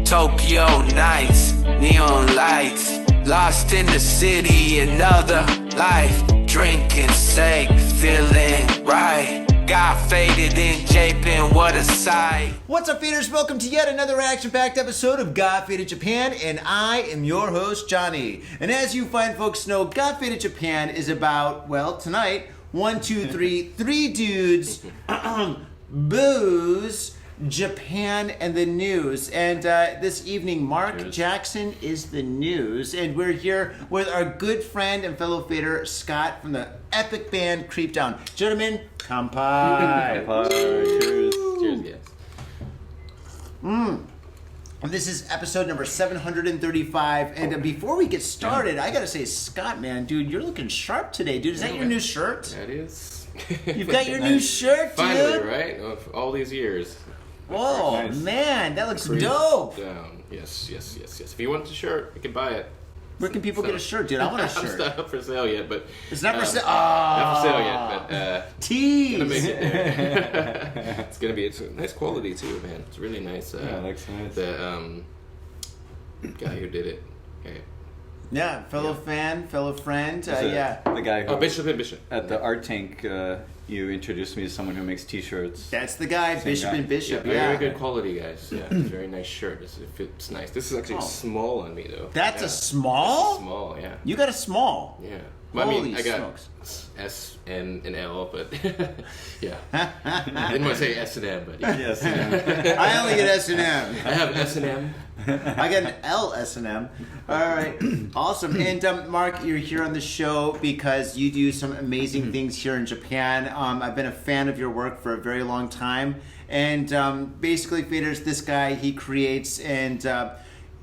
Tokyo nights, neon lights, lost in the city, another life. Drinking sake, feeling right. Got faded in Japan, what a sight. What's up, faders? Welcome to yet another action-packed episode of Got Faded Japan, and I am your host, Johnny. And as you fine folks know, Got Faded Japan is about, well, tonight, three dudes, booze, Japan, and the news. And this evening, Mark Jackson is the news, and we're here with our good friend and fellow fader, Scott, from the epic band Creep Down. Gentlemen, kanpai. Cheers. Cheers, guys. This is episode number 735, and before we get started, I gotta say, Scott, man, dude, you're looking sharp today, dude. Is that your new shirt? That is. You've got your new shirt, dude? Finally, right? Of all these years. Whoa, Nice. Man, that looks dope. Down. Yes. If you want the shirt, you can buy it. Where can people get a shirt, dude? I want a It's shirt. not up for sale yet, but It's not for sale. not for sale yet, but Tease. gonna make it there. It's a nice quality too, man. It's really nice. Yeah, it looks nice. The guy who did it. Okay. Yeah, fellow fan, fellow friend. Yeah. The guy who Bishop and Bishop. at the Art Tank, you introduced me to someone who makes T-shirts. That's the guy, Same Bishop guy. and Bishop. Very, Yeah. very good quality, guys. Yeah, it's a very nice shirt. It fits nice. This is actually small on me, though. That's Yeah. a small? Small, yeah. You got a small. Yeah. Well, I mean, Holy I got smokes. S and an L, but yeah. I didn't want to say S and M, but yeah. Yes. I only get S&M. I have S and M. I got an L S&M. All right, awesome. And Mark, you're here on the show because you do some amazing things here in Japan. I've been a fan of your work for a very long time. And basically, faders, this guy, he creates and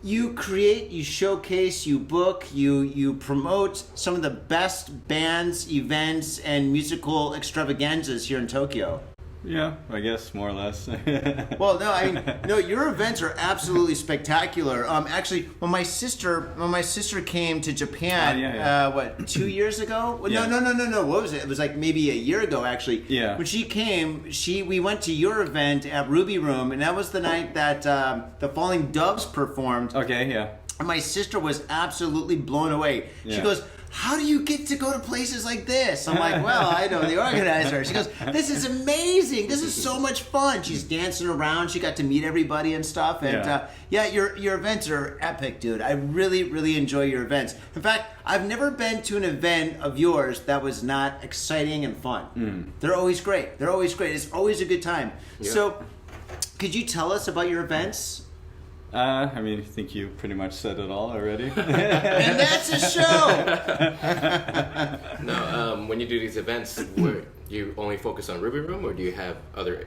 you create, you showcase, you book, you promote some of the best bands, events, and musical extravaganzas here in Tokyo. Yeah, I guess more or less. Well, no, I mean, no, your events are absolutely spectacular. Actually, when my sister came to Japan, what, 2 years ago? Well, Yeah. No. What was it? It was like maybe a year ago, actually. Yeah. When she came, we went to your event at Ruby Room, and that was the night that the Falling Doves performed. Okay, yeah. And my sister was absolutely blown away. She Yeah. goes, "How do you get to go to places like this?" I'm like, "Well, I know the organizer." She goes, "This is amazing. This is so much fun." She's dancing around. She got to meet everybody and stuff. And your events are epic, dude. I really, really enjoy your events. In fact, I've never been to an event of yours that was not exciting and fun. They're always great. It's always a good time. Yeah. So, could you tell us about your events? I mean, I think you pretty much said it all already. And that's a show. No, when you do these events, where you only focus on Ruby Room, or do you have other?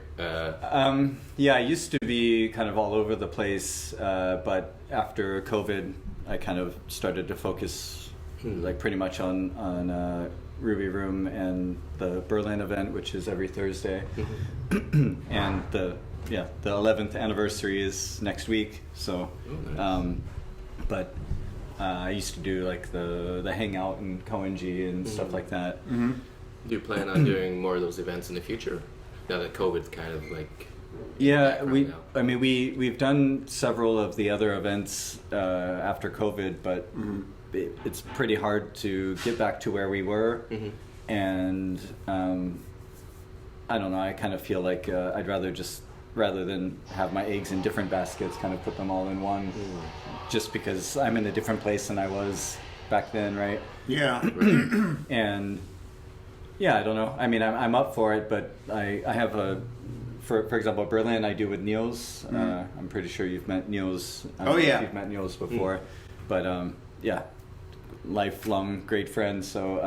Yeah, I used to be kind of all over the place, but after COVID, I kind of started to focus like pretty much on Ruby Room and the Berlin event, which is every Thursday, and the 11th anniversary is next week. So, but I used to do like the hangout in Koenji and stuff like that. Do you plan on doing more of those events in the future? Now that COVID's kind of like Yeah, background now. we've done several of the other events after COVID, but it's pretty hard to get back to where we were, and I don't know. I kind of feel like I'd rather than have my eggs in different baskets, kind of put them all in one, just because I'm in a different place than I was back then, right? Yeah. And yeah, I don't know. I mean, I'm up for it, but I have for example, Berlin I do with Niels. I'm pretty sure you've met Niels. I don't know if you've met Niels before, but yeah, lifelong great friend. So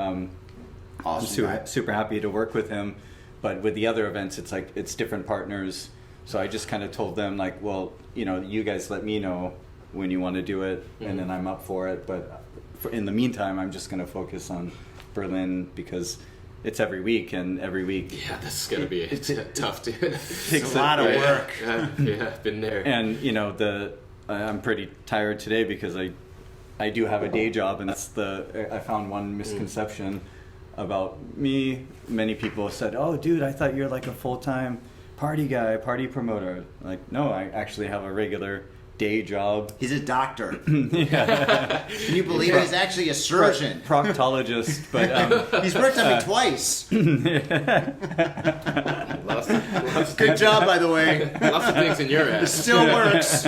Awesome. I'm super happy to work with him. But with the other events, it's like it's different partners. So I just kind of told them like, well, you guys let me know when you want to do it, and then I'm up for it. But in the meantime, I'm just going to focus on Berlin because it's every week, and every week. Yeah, that's gonna be tough to. It's a lot of work. Yeah, I've been there. And I'm pretty tired today because I do have a day job, and that's I found one misconception about me. Many people said, "Oh, dude, I thought you're like a full-time party guy, party promoter." Like, no, I actually have a regular day job. He's a doctor. Yeah. Can you believe it? He's actually a surgeon. Proctologist, but He's worked on me twice. Lots Good job, by the way. lots of things in your It ass. still works.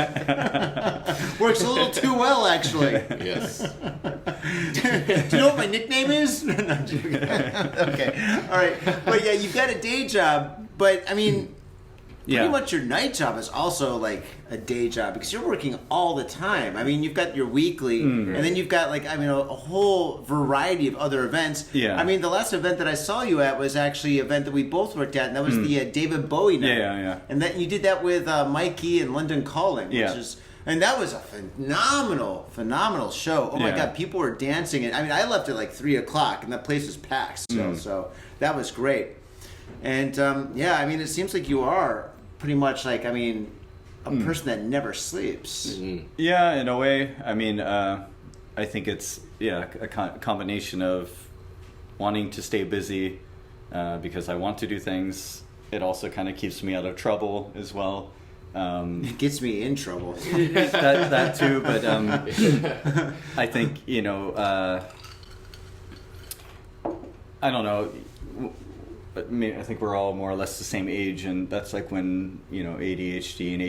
Works a little too well, actually. Yes. Do you know what my nickname is? No, I'm joking. Okay, all right. But yeah, you've got a day job, but I mean, pretty much your night job is also like a day job because you're working all the time. I mean, you've got your weekly, and then you've got like, I mean, a whole variety of other events. Yeah. I mean, the last event that I saw you at was actually an event that we both worked at, and that was the David Bowie night. Yeah. And that you did that with Mikey and London Calling, which is. And that was a phenomenal show. Oh my God, people were dancing. And I mean, I left at like 3 o'clock, and that place was packed still. So that was great. And yeah, I mean, it seems like you are pretty much like, I mean, a person that never sleeps. Yeah, in a way. I mean, I think it's a combination of wanting to stay busy because I want to do things. It also kind of keeps me out of trouble as well. It gets me in trouble. that too, but I think, you know, I don't know. But I think we're all more or less the same age, and that's like when, you know, ADHD and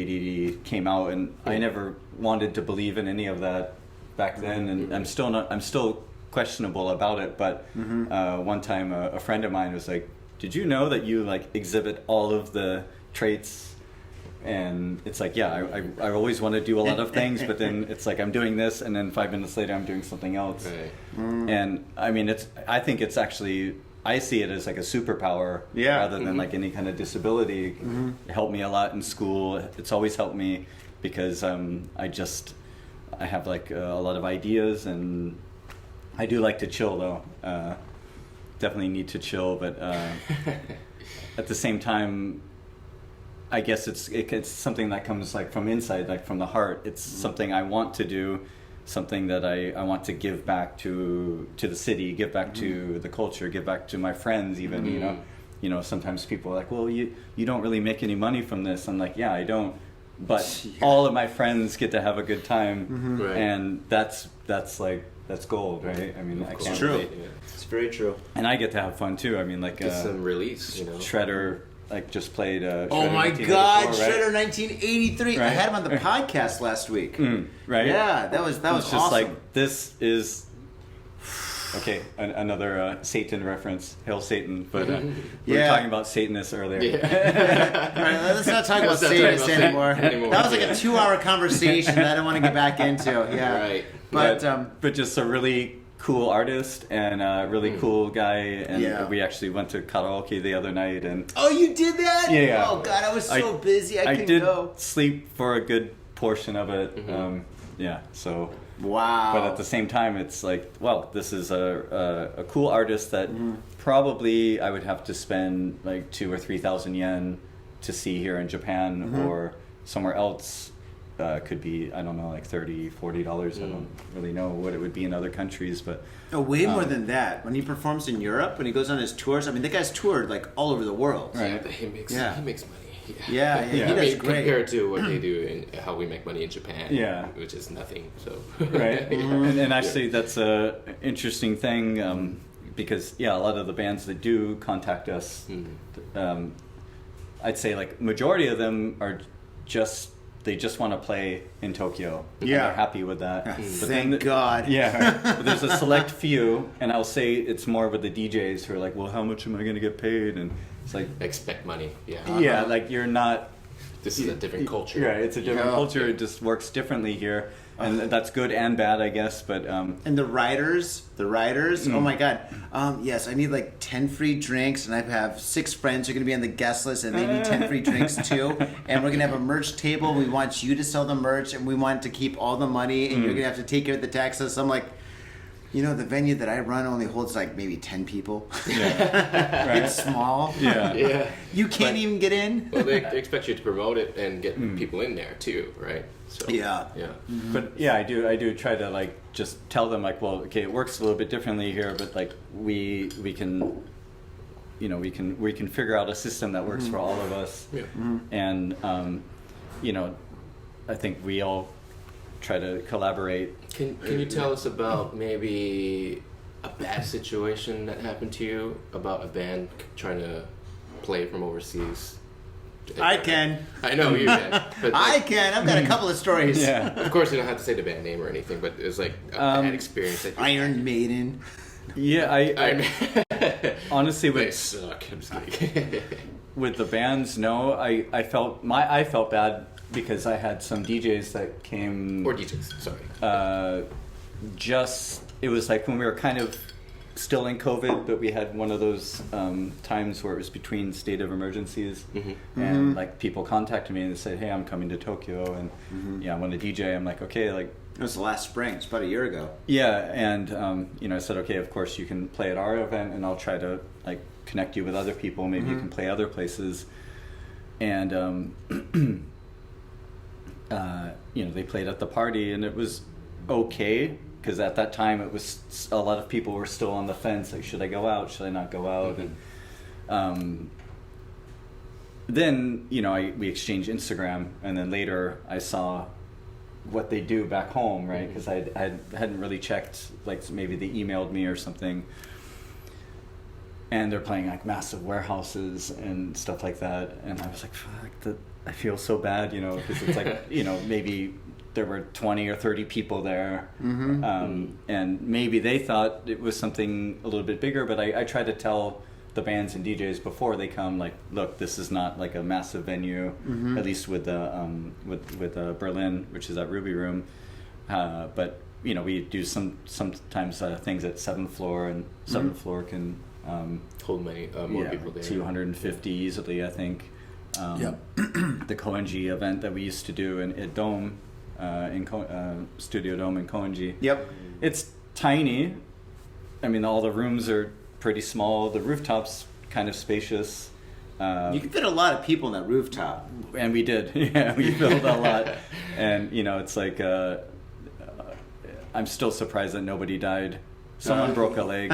ADD came out, and I never wanted to believe in any of that back then, and I'm still questionable about it. But one time a friend of mine was like, "Did you know that you like exhibit all of the traits?" And it's like, yeah, I always want to do a lot of things, but then it's like I'm doing this, and then 5 minutes later I'm doing something else. Right. And I mean, I think it's actually, I see it as like a superpower rather than like any kind of disability. It helped me a lot in school. It's always helped me because I have like a lot of ideas, and I do like to chill though. Definitely need to chill, but at the same time, I guess it's something that comes like from inside, like from the heart. It's something I want to do, something that I want to give back to the city, give back to the culture, give back to my friends even, you know, sometimes people are like, well, you don't really make any money from this. I'm like, yeah, I don't. But all of my friends get to have a good time, Right. and that's gold, right? I mean, I can't true. really, It's very true. and I get to have fun too. I mean, like Get some release, you know. Shredder, like just played. Oh Shredder my 1984, God, right? Shredder 1983. I Right. had him on the podcast last week. Right? Yeah, that was It's awesome. just like, this is okay. Another Satan reference, Hail Satan. But we were talking about Satanists earlier. All right, let's not talk about Let's not talk Satanists about anymore. anymore. That was like a 2-hour conversation that I don't want to get back into. Yeah, Right. But just a really cool artist and a really cool guy, and we actually went to karaoke the other night, and oh, you did that? Yeah. Oh God, I was so busy. I couldn't did go. sleep for a good portion of it. So. Wow. But at the same time, it's like, well, this is a cool artist that probably I would have to spend like 2,000 or 3,000 yen to see here in Japan, or somewhere else. Could be, I don't know, like $30, $40. I don't really know what it would be in other countries, but oh, way more than that. When he performs in Europe, when he goes on his tours, I mean, the guy's toured like all over the world. Right. But he makes money. Yeah, he I does mean, great. compared to what they do and how we make money in Japan, Yeah. which is nothing. So right. And actually, that's a interesting thing because a lot of the bands that do contact us, I'd say like majority of them are they just want to play in Tokyo. And Yeah. they're happy with that. But Thank God. Yeah, but there's a select few, and I'll say it's more with the DJs who are like, well, how much am I going to get paid? And it's like, expect money. Yeah. yeah, like you're not. This is a different culture. Yeah, it's a different Yeah. culture. It just works differently here, and that's good and bad, I guess. But And the riders, oh my God. Yes, I need like 10 free drinks, and I have 6 friends who are going to be on the guest list, and they need 10 free drinks too. And we're going to have a merch table. We want you to sell the merch, and we want to keep all the money, and you're going to have to take care of the taxes. I'm like, you know, the venue that I run only holds like maybe 10 people. right? It's small. Yeah. Yeah. You can't even get in. Well, they expect you to promote it and get people in there too, right? So Yeah. Yeah. But yeah, I do try to like just tell them like, well, okay, it works a little bit differently here, but like we can, you know, we can figure out a system that works for all of us. Yeah. And you know, I think we all try to collaborate. Can you tell us about maybe a bad situation that happened to you about a band trying to play from overseas? I can. I know you can. But I can. I've got a couple of stories. Yeah. Of course, you don't have to say the band name or anything, but it was like a bad experience. That you Iron Maiden. Yeah, I honestly They with suck. I'm just kidding. with the bands, no. I felt bad because I had some DJs that came. Or DJs, sorry. It was like when we were kind of still in COVID, but we had one of those times where it was between state of emergencies, and like people contacted me and they said, "Hey, I'm coming to Tokyo, and yeah, I want to DJ." I'm like, "Okay," like. It was the last spring. It's about a year ago. Yeah, and I said, "Okay, of course you can play at our event, and I'll try to like connect you with other people. Maybe you can play other places." And they played at the party, and it was okay. Because at that time, it was a lot of people were still on the fence. Like, should I go out? Should I not go out? And then we exchanged Instagram, and then later I saw what they do back home, right? Because I hadn't really checked. Like maybe they emailed me or something, and they're playing like massive warehouses and stuff like that. And I was like, fuck, I feel so bad, because it's like maybe. There were 20 or 30 people there, and maybe they thought it was something a little bit bigger, but I try to tell the bands and DJs before they come, like, look, this is not like a massive venue, at least with Berlin, which is at Ruby Room, but we do sometimes things at 7th floor, and 7th floor can Hold many more people there. 250 easily, I think. The Koenji event that we used to do at Dome, Studio Dome in Koenji. Yep. It's tiny. I mean, all the rooms are pretty small. The rooftop's kind of spacious. You can fit a lot of people in that rooftop. And we did. Yeah, we filled a lot. And, it's like, I'm still surprised that nobody died. Someone broke a leg.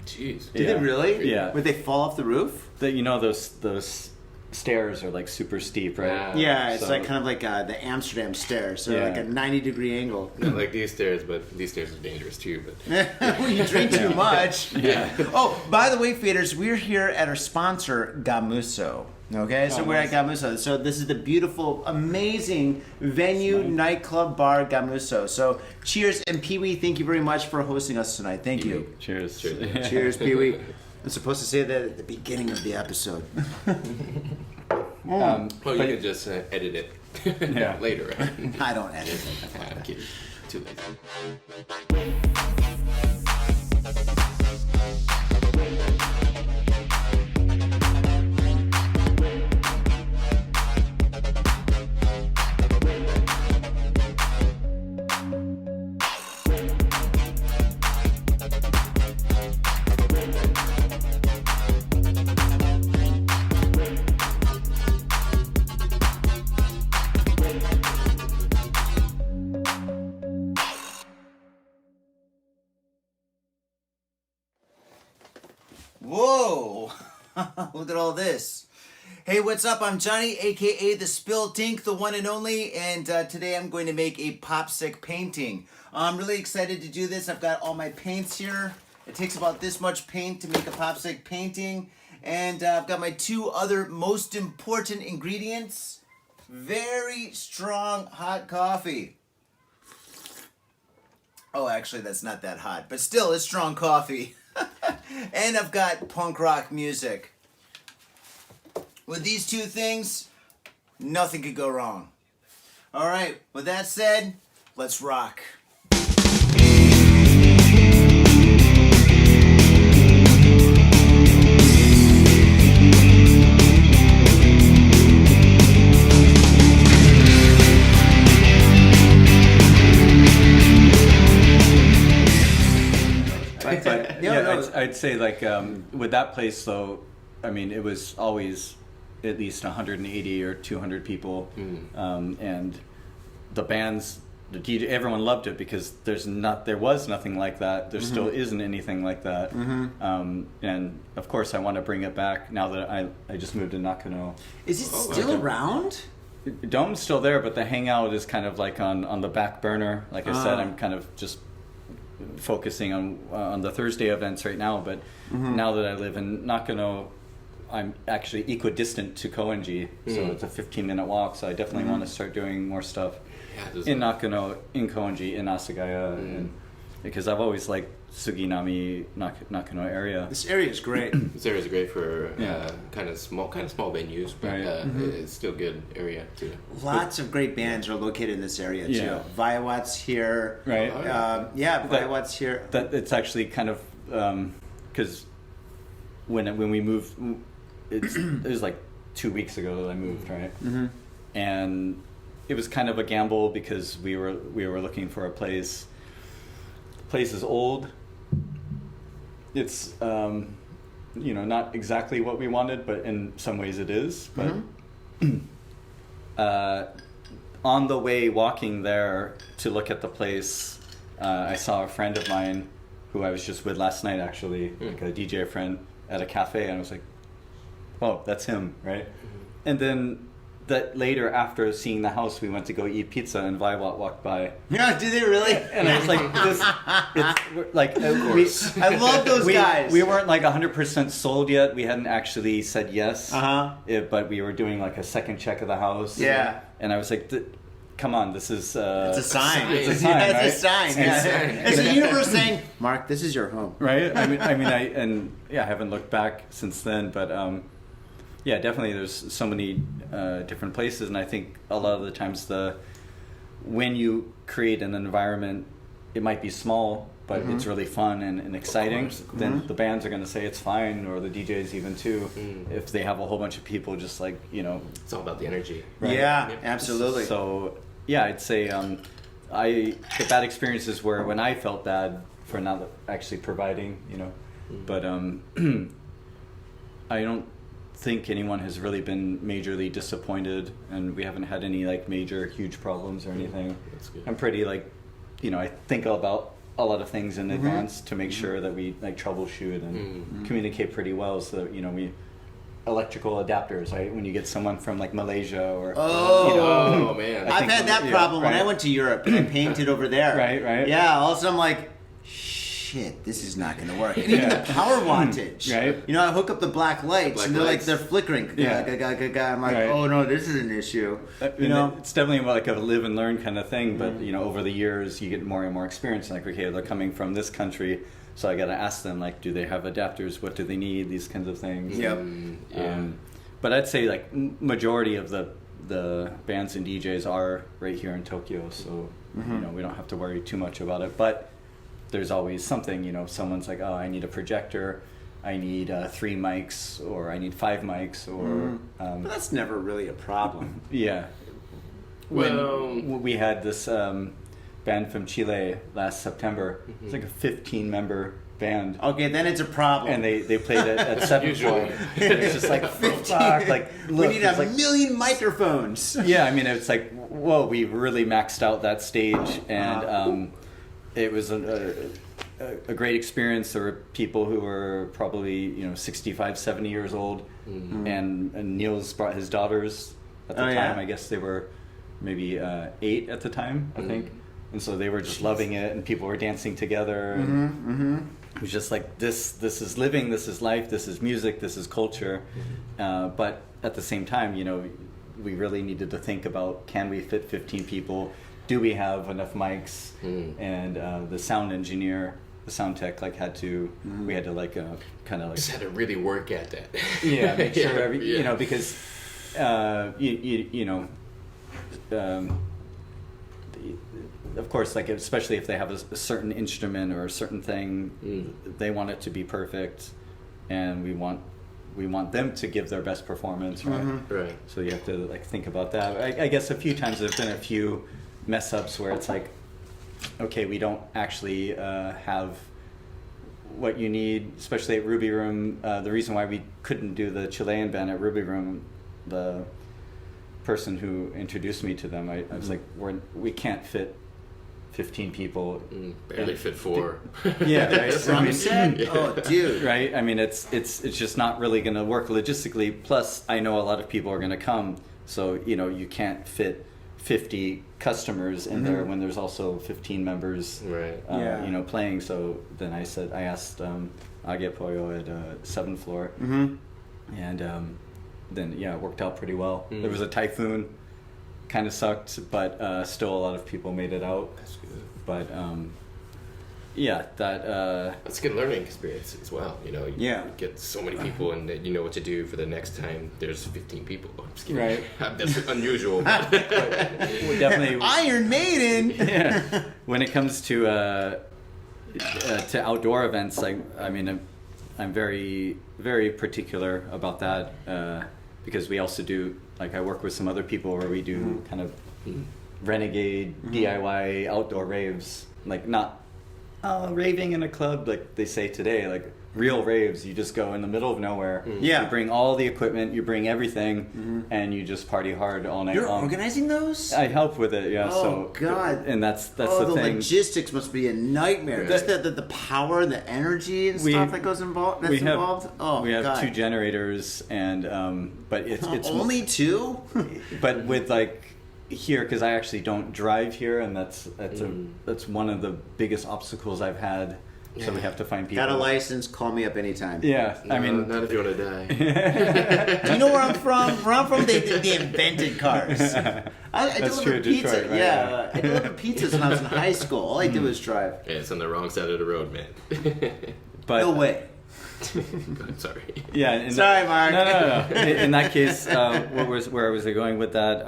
Jeez. Did they really? Yeah. Would they fall off the roof? Those stairs are like super steep, right? Yeah, it's like kind of like the Amsterdam stairs, so like a 90-degree angle. Not like these stairs, but these stairs are dangerous too. But well, you drink too much. Yeah. Oh, by the way, faders, we're here at our sponsor, Gamuso. Okay, so we're at Gamuso. So this is the beautiful, amazing venue, nightclub, bar, Gamuso. So cheers, and Pee-wee, thank you very much for hosting us tonight. Thank you. Cheers. Cheers, Pee-wee. I'm supposed to say that at the beginning of the episode. Well, you can just edit it later. Right? I don't edit it. I'm kidding. Too late. Whoa! Look at all this. Hey, what's up? I'm Johnny, aka the Spilled Ink, the one and only, and today I'm going to make a popsicle painting. I'm really excited to do this. I've got all my paints here. It takes about this much paint to make a popsicle painting, and I've got my two other most important ingredients. Very strong hot coffee. Oh, actually, that's not that hot, but still, it's strong coffee. And I've got punk rock music. With these two things, nothing could go wrong. All right, with that said, let's rock. I'd say like with that place though, I mean it was always at least 180 or 200 people, and the bands, the DJ, everyone loved it because there was nothing like that. There still isn't anything like that, and of course I want to bring it back now that I just moved to Nakano. Is it still around? Dome's still there, but the hangout is kind of like on the back burner. Like I said, I'm kind of just focusing on the Thursday events right now. But now that I live in Nakano, I'm actually equidistant to Koenji, so it's a 15-minute walk. So I definitely want to start doing more stuff in Nakano, in Koenji, in Asagaya, and because I've always liked Suginami, Nakano area. This area is great. This area is great for kind of small venues, but it's still good area too. Lots of great bands are located in this area too. Yeah. Viawat's here. Right. Viawat's here. That it's actually kind of because when we moved, it was like 2 weeks ago that I moved, right? And it was kind of a gamble because we were looking for a place. The place is old. It's not exactly what we wanted, but in some ways it is. But on the way walking there to look at the place, I saw a friend of mine who I was just with last night, actually, like a DJ friend at a cafe, and I was like, "Oh, that's him, right?" And then that later, after seeing the house, we went to go eat pizza, and Viawat walked by. Yeah, did they really? And I was like, I love those guys. We weren't like 100% sold yet. We hadn't actually said yes. But we were doing like a second check of the house. Yeah. And I was like, come on, this is... it's a sign. It's a sign, right? It's a sign. It's the universe saying, Mark, this is your home. Right? I haven't looked back since then, but... yeah, definitely. There's so many different places, and I think a lot of the times when you create an environment, it might be small, but it's really fun and exciting. Then the bands are going to say it's fine, or the DJs even too, if they have a whole bunch of people just like It's all about the energy. Right? Yeah, absolutely. So yeah, I'd say the bad experiences were when I felt bad for not actually providing, but I don't think anyone has really been majorly disappointed, and we haven't had any like major huge problems or anything. That's good. I'm pretty I think about a lot of things in advance to make sure that we like troubleshoot and communicate pretty well, so that we electrical adapters, right? When you get someone from like Malaysia or man, I've had that problem when I went to Europe and I painted over there. Right. Yeah, all of a sudden I'm like, shit, this is not going to work. And even the power wattage. Right. I hook up the black lights and they're flickering. Yeah. I'm like, oh no, this is an issue. It's definitely like a live and learn kind of thing, but over the years you get more and more experience. Like, okay, they're coming from this country, so I got to ask them, like, do they have adapters? What do they need? These kinds of things. Yep. But I'd say like majority of the bands and DJs are right here in Tokyo, so we don't have to worry too much about it. But there's always something, someone's like, oh, I need a projector, I need 3 mics, or I need 5 mics, or... but that's never really a problem. Yeah. When we had this band from Chile last September, it's like a 15-member band. Okay, then it's a problem. And they played it at 7 Usually. It's just like, 15. Like, look, we need a million microphones. Yeah, I mean, it's like, whoa, we really maxed out that stage, and... it was a great experience. There were people who were probably 65, 70 years old, and Niels brought his daughters at the time. Yeah? I guess they were maybe 8 at the time, I think, and so they were just loving it, and people were dancing together. It was just like this is living, this is life, this is music, this is culture. But at the same time, we really needed to think about, can we fit 15 people? Do we have enough mics? And the sound engineer, the sound tech, we had to kind of like just had to really work at that. Yeah, make sure because of course, like especially if they have a certain instrument or a certain thing, they want it to be perfect, and we want them to give their best performance, right? Right. So you have to like think about that. I guess a few times there've been a few mess ups where it's like, okay, we don't actually have what you need, especially at Ruby Room. The reason why we couldn't do the Chilean band at Ruby Room, the person who introduced me to them, I was like, we can't fit 15 people. Barely fit 4. Yeah, right. Drum set? Oh, dude. Right. I mean, it's just not really going to work logistically. Plus, I know a lot of people are going to come, So, you know, you can't fit 50 customers in there when there's also 15 members, Right. you know, playing. So then I asked Age Pollo at 7th floor. And then, yeah, it worked out pretty well. There was a typhoon, kind of sucked, but still a lot of people made it out. That's good. But yeah, That's a good learning experience as well. You know, you Yeah. get so many people, and you know what to do for the next time. There's 15 people. I'm just kidding. Right. That's unusual. But definitely. Iron Maiden. Yeah. When it comes to outdoor events, I mean, I'm very, very particular about that because we also do, like, I work with some other people where we do kind of renegade DIY outdoor raves, like not raving in a club like they say today, like real raves. You just go in the middle of nowhere. Yeah. You bring all the equipment, you bring everything, and you just party hard all night You're long. organizing those? I help with it, yeah. Oh, so God. and that's the the thing. logistics must be a nightmare. Right. Just the power, the energy and stuff that goes involved. That's involved. Oh, we have God. 2 generators, and but it's Only 2. but with like here, because I actually don't drive here, and that's one of the biggest obstacles I've had. So we have to find people. Got a license? Call me up anytime. Yeah, I no, mean, not if you want to die. Do you know where I'm from? Where I'm from, they invented cars. I That's true, delivered pizza. Detroit, right? Yeah, I delivered pizzas when I was in high school. All I did was drive. Yeah, it's on the wrong side of the road, man. but No way. I'm sorry. yeah. Sorry, Mark. No. In that case, where was I going with that?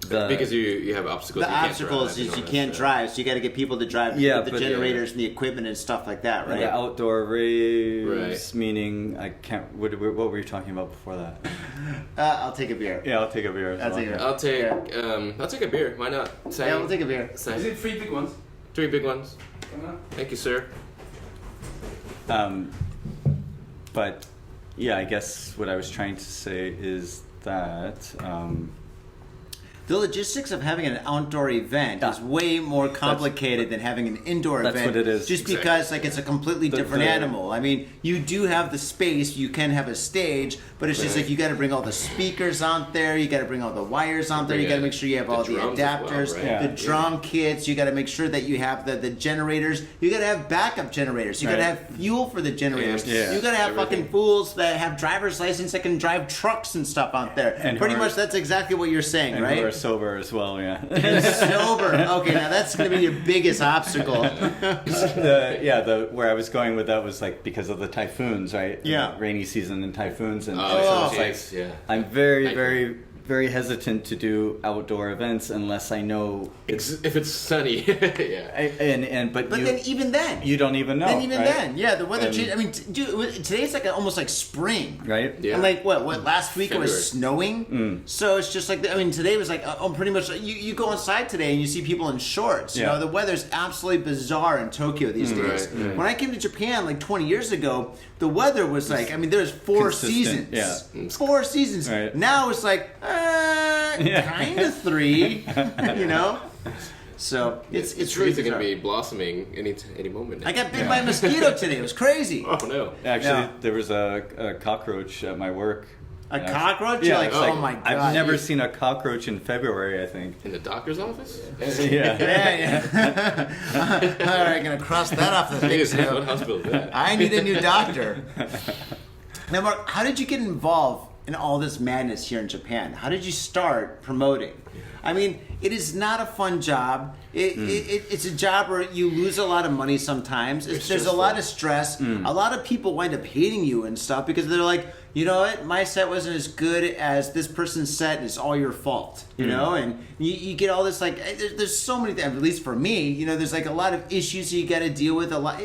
Because you have obstacles. The you can't obstacles drive, is you know, can't that's, drive, so you got to get people to drive Yeah, the but- generators and the equipment and stuff like that, right? The outdoor raves, Right. meaning I can't. What were you talking about before that? I'll take a beer. Yeah, I'll take a beer. As I'll well. take a beer. I'll take a beer. Why not? Sang, Yeah, we'll take a beer. sang. Is it 3 big ones? 3 big ones. Uh-huh. Thank you, sir. But yeah, I guess what I was trying to say is that The logistics of having an outdoor event is way more complicated than having an indoor That's event. what it is. Just Exactly. because like it's a completely different animal. I mean, you do have the space, you can have a stage, but it's just Right. like you got to bring all the speakers out there, you got to bring all the wires out there, you got to make sure you have The all the drums as well, adapters, right? Yeah. the drum kits, you got to make sure that you have the generators, you got to have backup generators, you got to Right. have fuel for the generators, Yeah. you got to have Everything. fucking fools that have driver's license that can drive trucks and stuff out there. And Pretty who are- much that's exactly what you're saying, and right? who are sober as well. Yeah. Sober. Okay, now that's going to be your biggest obstacle. Where I was going with that was like because of the typhoons, right? Yeah. The rainy season and typhoons, and Oh, so it's like jeez, yeah. I'm very, I- very, very hesitant to do outdoor events unless I know. If it's sunny, yeah. But But you, then even then, you don't even know. then even right? then, yeah, the weather And- change. I mean, dude, today's like almost like spring. right? Yeah. And like what last week it was February. snowing, so it's just like I mean today was like pretty much you go inside today and you see people in shorts. You Yeah. know the weather's absolutely bizarre in Tokyo these days. right. When I came to Japan like 20 years ago, the weather was like I mean there's 4 Consistent, seasons, yeah. 4 seasons. Right. Now it's like Yeah. kind of 3, you know. So it's Trees really are going to bizarre. be blossoming any moment. I got bit by a mosquito today. It was crazy. Oh no! Actually, Yeah. there was a cockroach at my work. A cockroach? You're Yeah, like, it's oh like, my god. I've never seen a cockroach in February, I think. In the doctor's office? Yeah. Yeah. All right, gonna cross that off the Jeez, thing. what hospital is that? I need a new doctor. Now, Mark, how did you get involved in all this madness here in Japan? How did you start promoting? I mean, it is not a fun job. It's a job where you lose a lot of money sometimes. There's a lot of stress. A lot of people wind up hating you and stuff because they're like, you know what, my set wasn't as good as this person's set and it's all your fault, you know? And you get all this, like, there's so many things, at least for me, you know, there's like a lot of issues you got to deal with. A lot.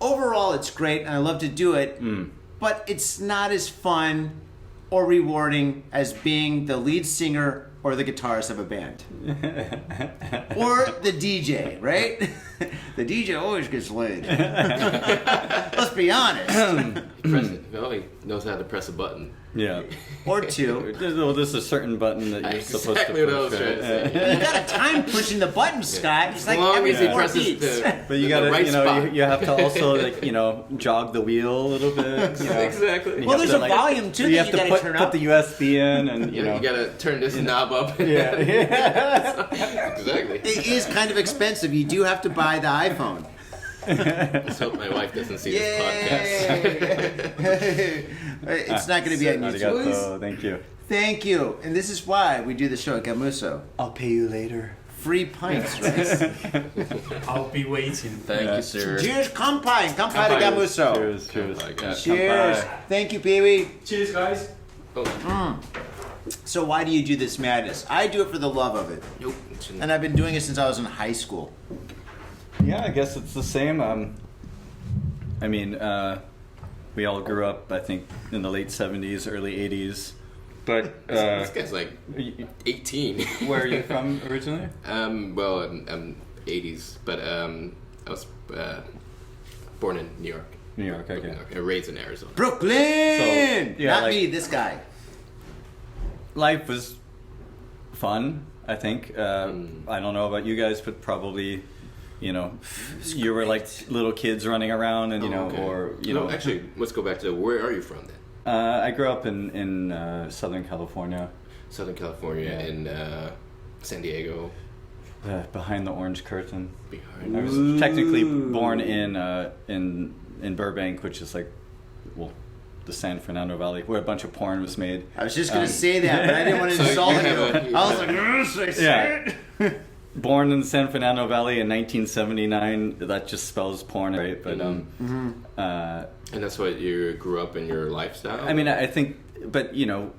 Overall, it's great and I love to do it, but it's not as fun or rewarding as being the lead singer or the guitarist of a band. Or the DJ, right? The DJ always gets laid. Let's be honest. He knows how to press a button. Yeah. or 2. Well, there's a certain button that you're supposed to Exactly what I was push. trying to Right? say. You got a time pushing the button, Scott. It's like As long every as he 4 presses beats. But you the gotta, right you know, spot. you have to also like, you know, jog the wheel a little bit. You know. Exactly. You Well, have there's to, a like, volume too You that have you to gotta turn put up. the USB in, and you know. You gotta turn this knob up. Yeah. Exactly. It is kind of expensive. You do have to buy the iPhone. Let's hope my wife doesn't see this podcast. Yay! It's not going to be on YouTube. Arigato. Thank you. Thank you. And this is why we do the show at Gamuso. I'll pay you later. Free pints, right? I'll be waiting. Thank you, sir. Cheers, kampai. Kampai to Kampai. Gamuso. Cheers, cheers. Oh my God. Cheers. Kampai. Thank you, Pee-wee. Cheers, guys. Oh, So why do you do this madness? I do it for the love of it. nope. And I've been doing it since I was in high school. Yeah, I guess it's the same. I mean, we all grew up, I think, in the late 70s, early 80s. But This guy's like 18. where are you from originally? Well, I'm 80s, but I was born in New York. New York, okay. And raised in Arizona. Brooklyn! So, yeah, Not like- me, this guy. Life was fun, I think. I don't know about you guys, but probably, you know, you were like little kids running around, and you know, Okay. or you No, know. actually, let's go back to where are you from then? I grew up in Southern California, Southern California, Yeah. in San Diego. behind the orange curtain. Behind. I was technically born in Burbank, which is like, well, the San Fernando Valley, where a bunch of porn was made. I was just going to say that, but I didn't want to So you insult have you. a- I was like, should I say it? Born in the San Fernando Valley in 1979. That just spells porn, right? But And that's what you grew up in your lifestyle? I mean, I think, but you know,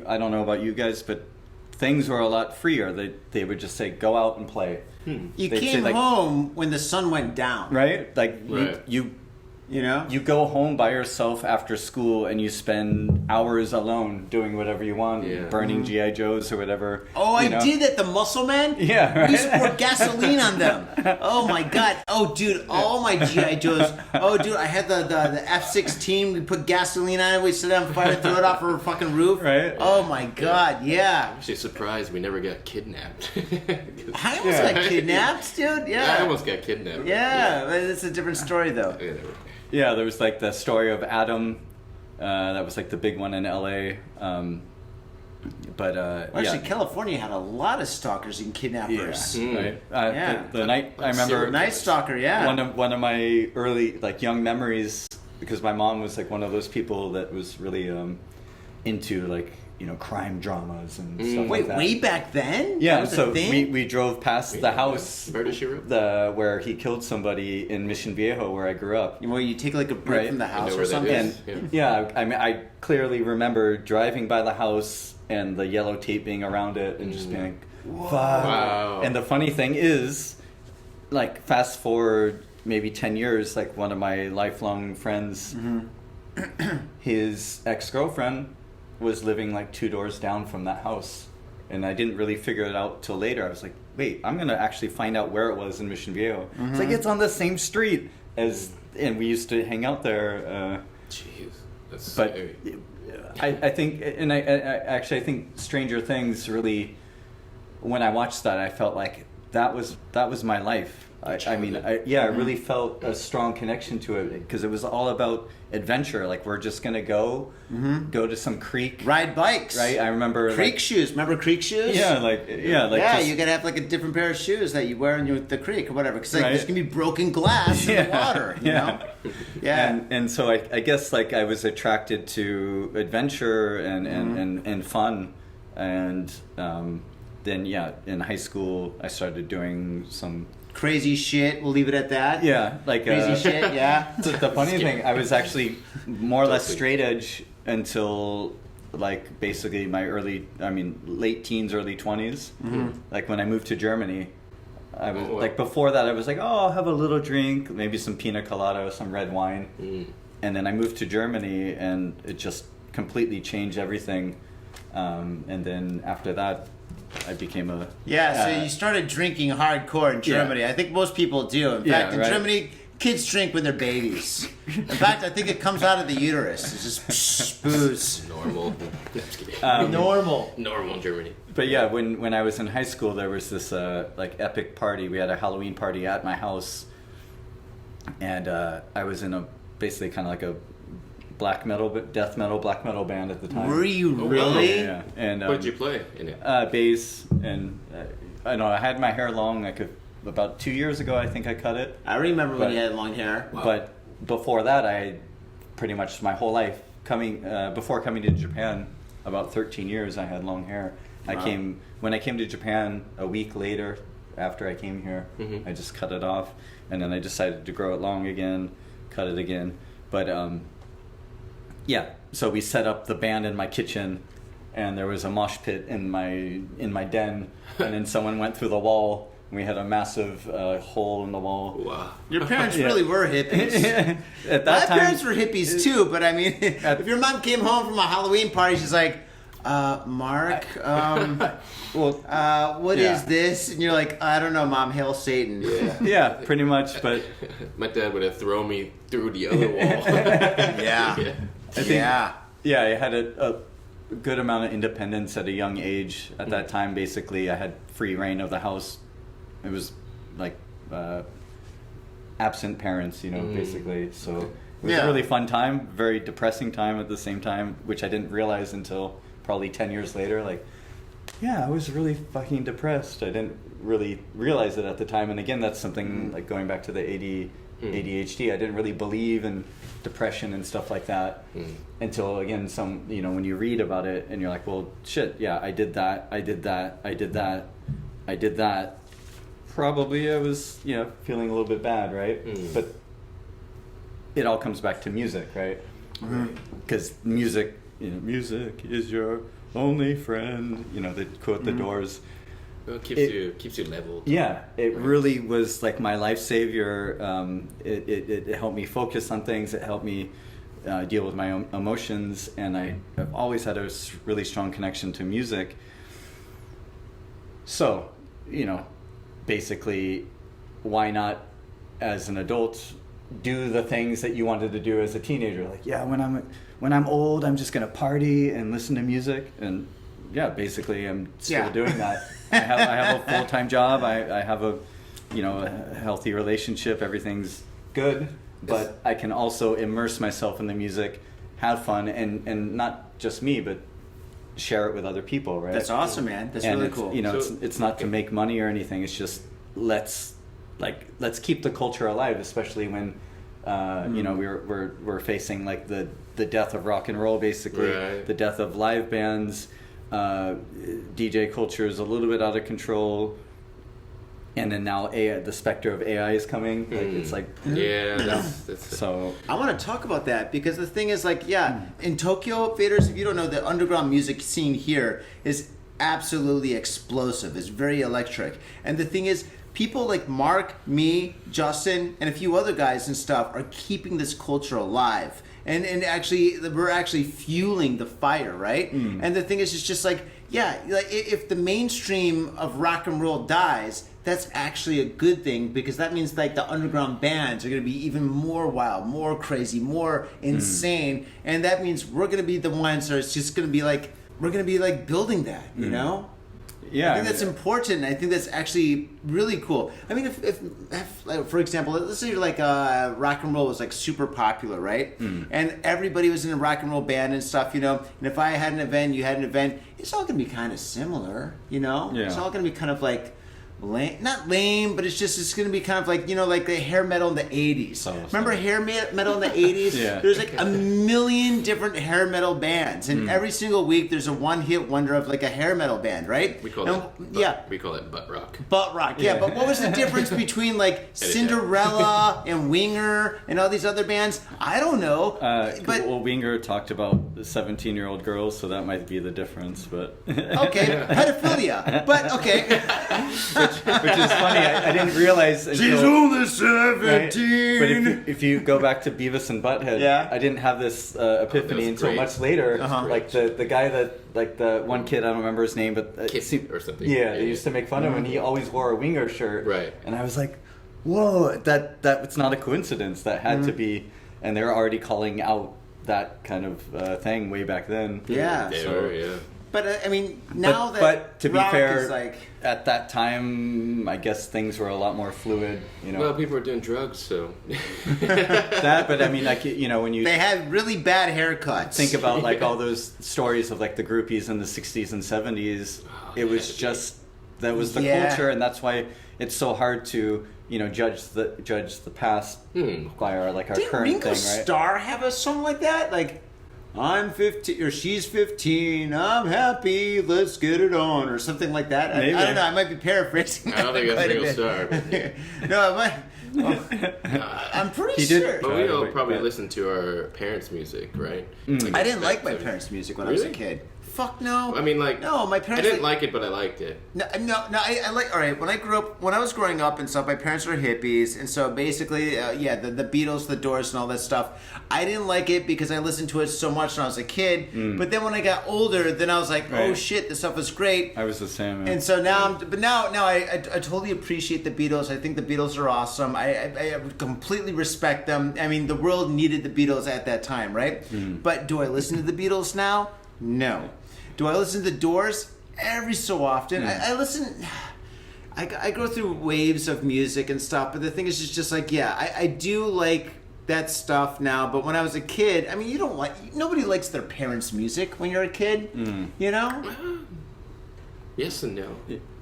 I don't know about you guys, but things were a lot freer. They would just say, go out and play. You They'd say, came like- home when the sun went down, Right? Like Right. you know? you go home by yourself after school and you spend hours alone doing whatever you want, Yeah. burning GI Joes or whatever. Oh, I you know? did that. The Muscle Man. Yeah, right. We used to pour gasoline on them. Oh my god. Oh, dude. All my GI Joes. Oh, dude. I had the F-16. We put gasoline on it. We set it on fire, throw it off our fucking roof. Right. Oh my god. Yeah. I'm actually surprised we never got kidnapped. 'Cause I almost got kidnapped, dude. Yeah. I almost got kidnapped. Yeah, but it's a different story though. Yeah. Yeah, there was like the story of Adam. That was like the big one in LA. But Actually, yeah. California had a lot of stalkers and kidnappers. Mm. Right. Yeah. The night I remember Serial Night Stalker, yeah. one of my early like young memories, because my mom was like one of those people that was really into like, you know, crime dramas and stuff Wait, like that. way back then? That Yeah, was a so thing? we drove past the house Murder, She Wrote? where he killed somebody in Mission Viejo, where I grew up. Where you take like a break Right. from the I house know or where that something. is. And Yeah. yeah, I mean, I clearly remember driving by the house and the yellow tape being around it and just being like, fuck. Wow. And the funny thing is, like, fast forward maybe 10 years, like, one of my lifelong friends, his ex-girlfriend was living like 2 doors down from that house. And I didn't really figure it out till later. I was like, wait, I'm going to actually find out where it was in Mission Viejo. It's like, it's on the same street as, and we used to hang out there. Jeez. That's But scary. I think, and I actually I think Stranger Things really, when I watched that, I felt like that was my life. I mean, I really felt a strong connection to it because it was all about adventure. Like, we're just gonna go to some creek, Ride bikes. right? I remember Creek shoes. Remember creek shoes? Yeah, just, you gotta have like a different pair of shoes that you wear in the creek or whatever. Because like, Right. there's gonna be broken glass in the water, you know? Yeah. And so I guess like I was attracted to adventure and fun, and then in high school I started doing some Crazy shit. We'll leave it at that. like Crazy shit, yeah. The funny thing, I was actually more or less straight edge until like basically my late teens, early 20s. Like when I moved to Germany, I was Oh, wow. like, before that I was like, oh, I'll have a little drink, maybe some pina colada, some red wine. And then I moved to Germany and it just completely changed everything. And then after that, I became a... Yeah, so you started drinking hardcore in Germany. I think most people do. In Yeah, fact, in right. Germany, kids drink when they're babies. In fact, I think it comes out of the uterus. It's just booze. Normal. No, just kidding. Normal. Normal in Germany. But yeah, when I was in high school, there was this like epic party. We had a Halloween party at my house, and I was in a basically kind of like a black metal, death metal, black metal band at the time. Were you Oh, really? Yeah. And What did you play in it? bass, and I know I had my hair long. About 2 years ago, I think I cut it. I remember when But- you had long hair. But before that, I pretty much my whole life before coming to Japan, about 13 years, I had long hair. Wow. When I came to Japan a week later after I came here, Mhm. I just cut it off, and then I decided to grow it long again, cut it again. But yeah, so we set up the band in my kitchen, and there was a mosh pit in my den, and then someone went through the wall. And we had a massive hole in the wall. Wow. Your parents Yeah. really were hippies. At that My time, parents were hippies too, but I mean, if your mom came home from a Halloween party, she's like, Mark, what is Yeah. this? And you're like, I don't know, Mom, hail Satan. yeah, pretty much. But My dad would have thrown me through the other wall. Yeah. Yeah. I think, yeah, I had a good amount of independence at a young age. At that time, basically, I had free reign of the house. It was like absent parents, basically. So it was Yeah. a really fun time, very depressing time at the same time, which I didn't realize until probably 10 years later. Like, yeah, I was really fucking depressed. I didn't really realize it at the time. And again, that's something like going back to the ADHD. I didn't really believe in depression and stuff like that until again when you read about it and you're like, well, shit, yeah, I did that. Probably I was feeling a little bit bad, right? But it all comes back to music, right? Because music is your only friend. They quote the Doors. Well, it keeps you level. Yeah, it really was like my life savior. It helped me focus on things. It helped me deal with my own emotions, and I've always had a really strong connection to music. So, basically, why not, as an adult, do the things that you wanted to do as a teenager? Like, yeah, when I'm old, I'm just gonna party and listen to music, and yeah, basically, I'm still doing that. I have a full-time job. I have a healthy relationship. Everything's good, but I can also immerse myself in the music, have fun, and not just me, but share it with other people. Right? That's awesome, man. That's And really it's, cool. it's not to make money or anything. It's just let's keep the culture alive, especially when we're facing like the death of rock and roll, basically, Right. the death of live bands. DJ culture is a little bit out of control, and then now the specter of AI is coming. Like, it's like Yeah, that's so. I want to talk about that because the thing is, like, in Tokyo, Faders, if you don't know, the underground music scene here is absolutely explosive. It's very electric. And the thing is, people like Mark, me, Justin, and a few other guys and stuff are keeping this culture alive. And actually, we're actually fueling the fire, right? And the thing is, it's just like, like if the mainstream of rock and roll dies, that's actually a good thing because that means like the underground bands are going to be even more wild, more crazy, more insane, and that means we're going to be the ones that are just going to be like, we're going to be like building that, you know? Yeah, I think that's important. I think that's actually really cool. I mean, if like, for example, let's say like rock and roll was like super popular, right? And everybody was in a rock and roll band and stuff, And if I had an event, you had an event, it's all going to be kind of similar, Yeah. It's all going to be kind of like lame, not lame, but it's going to be kind of like, like the hair metal in the 80s. So Remember hair metal in the 80s? Yeah. There's like a million different hair metal bands, and every single week there's a one-hit wonder of like a hair metal band, right? we call it butt rock. Butt rock, yeah. But what was the difference between like Cinderella and Winger and all these other bands? I don't know. Well, Winger talked about the 17-year-old girls, so that might be the difference. But okay, pedophilia. But okay. which is funny. I didn't realize until, She's only right? 17. But if you go back to Beavis and Butthead, Yeah. I didn't have this epiphany was until great. much later. Uh-huh. Like the guy that, like the one kid, I don't remember his name, but Kid or something. Yeah, they used to make fun of him, and he always wore a Winger shirt. Right. And I was like, whoa, that it's not a coincidence. That had to be, and they're already calling out that kind of thing way back then. Yeah. They So- were, yeah. But I mean, now but to be rock fair, is like, at that time, I guess things were a lot more fluid. You know, Well, people were doing drugs, so. that. But I mean, like you know, when you they had really bad haircuts. think about like all those stories of like the groupies in the 60s and 70s, it was just that was the Yeah. culture, and that's why it's so hard to judge the past by our like our Didn't current Ringo thing, right? Starr have a song like that? Like, I'm 15 or she's 15, I'm happy, let's get it on, or something like that. Maybe. I don't know, I might be paraphrasing. I don't think that's quite a Ringo bit. Starr. No, I'm pretty He sure. did. But we all Right, probably but- listen to our parents' music, right? I didn't like my back to- parents' music when I was a Really? kid. Fuck no. I mean, like, no, my I parents. didn't like it, but I liked it. No, I like. All right, when I was growing up and stuff, my parents were hippies, and so basically, the Beatles, the Doors, and all that stuff. I didn't like it because I listened to it so much when I was a kid. But then when I got older, then I was like, oh Right. shit, this stuff is great. I was the same. Man. And so now, now I totally appreciate the Beatles. I think the Beatles are awesome. I completely respect them. I mean, the world needed the Beatles at that time, right? But do I listen to the Beatles now? No. Do I listen to the Doors? Every so often. I listen. I go through waves of music and stuff, but the thing is, it's just like, yeah, I do like that stuff now. But when I was a kid, I mean, nobody likes their parents' music when you're a kid, you know? Yes and no,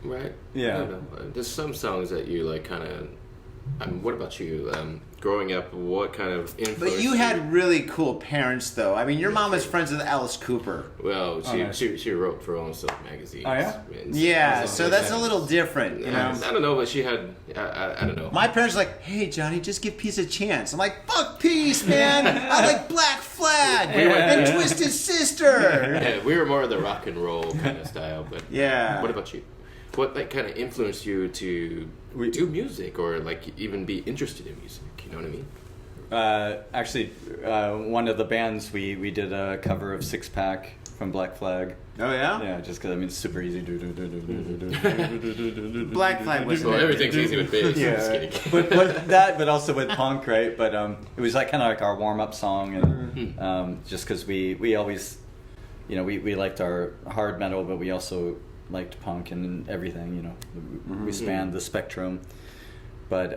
right? Yeah. I don't know. There's some songs that you like, kind of. What about you? Growing up, what kind of influence? But you had really cool parents, though. I mean, your mom was friends with Alice Cooper. Well, nice. she wrote for Rolling Stone magazines. Oh, yeah? And Yeah, stuff so like that's that. a little different, you know? I don't know, but she had. I don't know. My parents were like, hey, Johnny, just give Peace a chance. I'm like, fuck Peace, man. I like Black Flag and Twisted Sister. Yeah, we were more of the rock and roll kind of style. But Yeah. what about you? What like kind of influenced you to do music or like even be interested in music? You know what I mean? Actually, one of the bands we did a cover of Six Pack from Black Flag. Oh, yeah? Yeah, just because I mean it's super easy. Black Flag was Well, everything's easy with bass. Yeah, Just kidding. but also with punk, right? But it was like kind of like our warm up song, and just because we always, we liked our hard metal, but we also liked punk and everything. We spanned the spectrum. But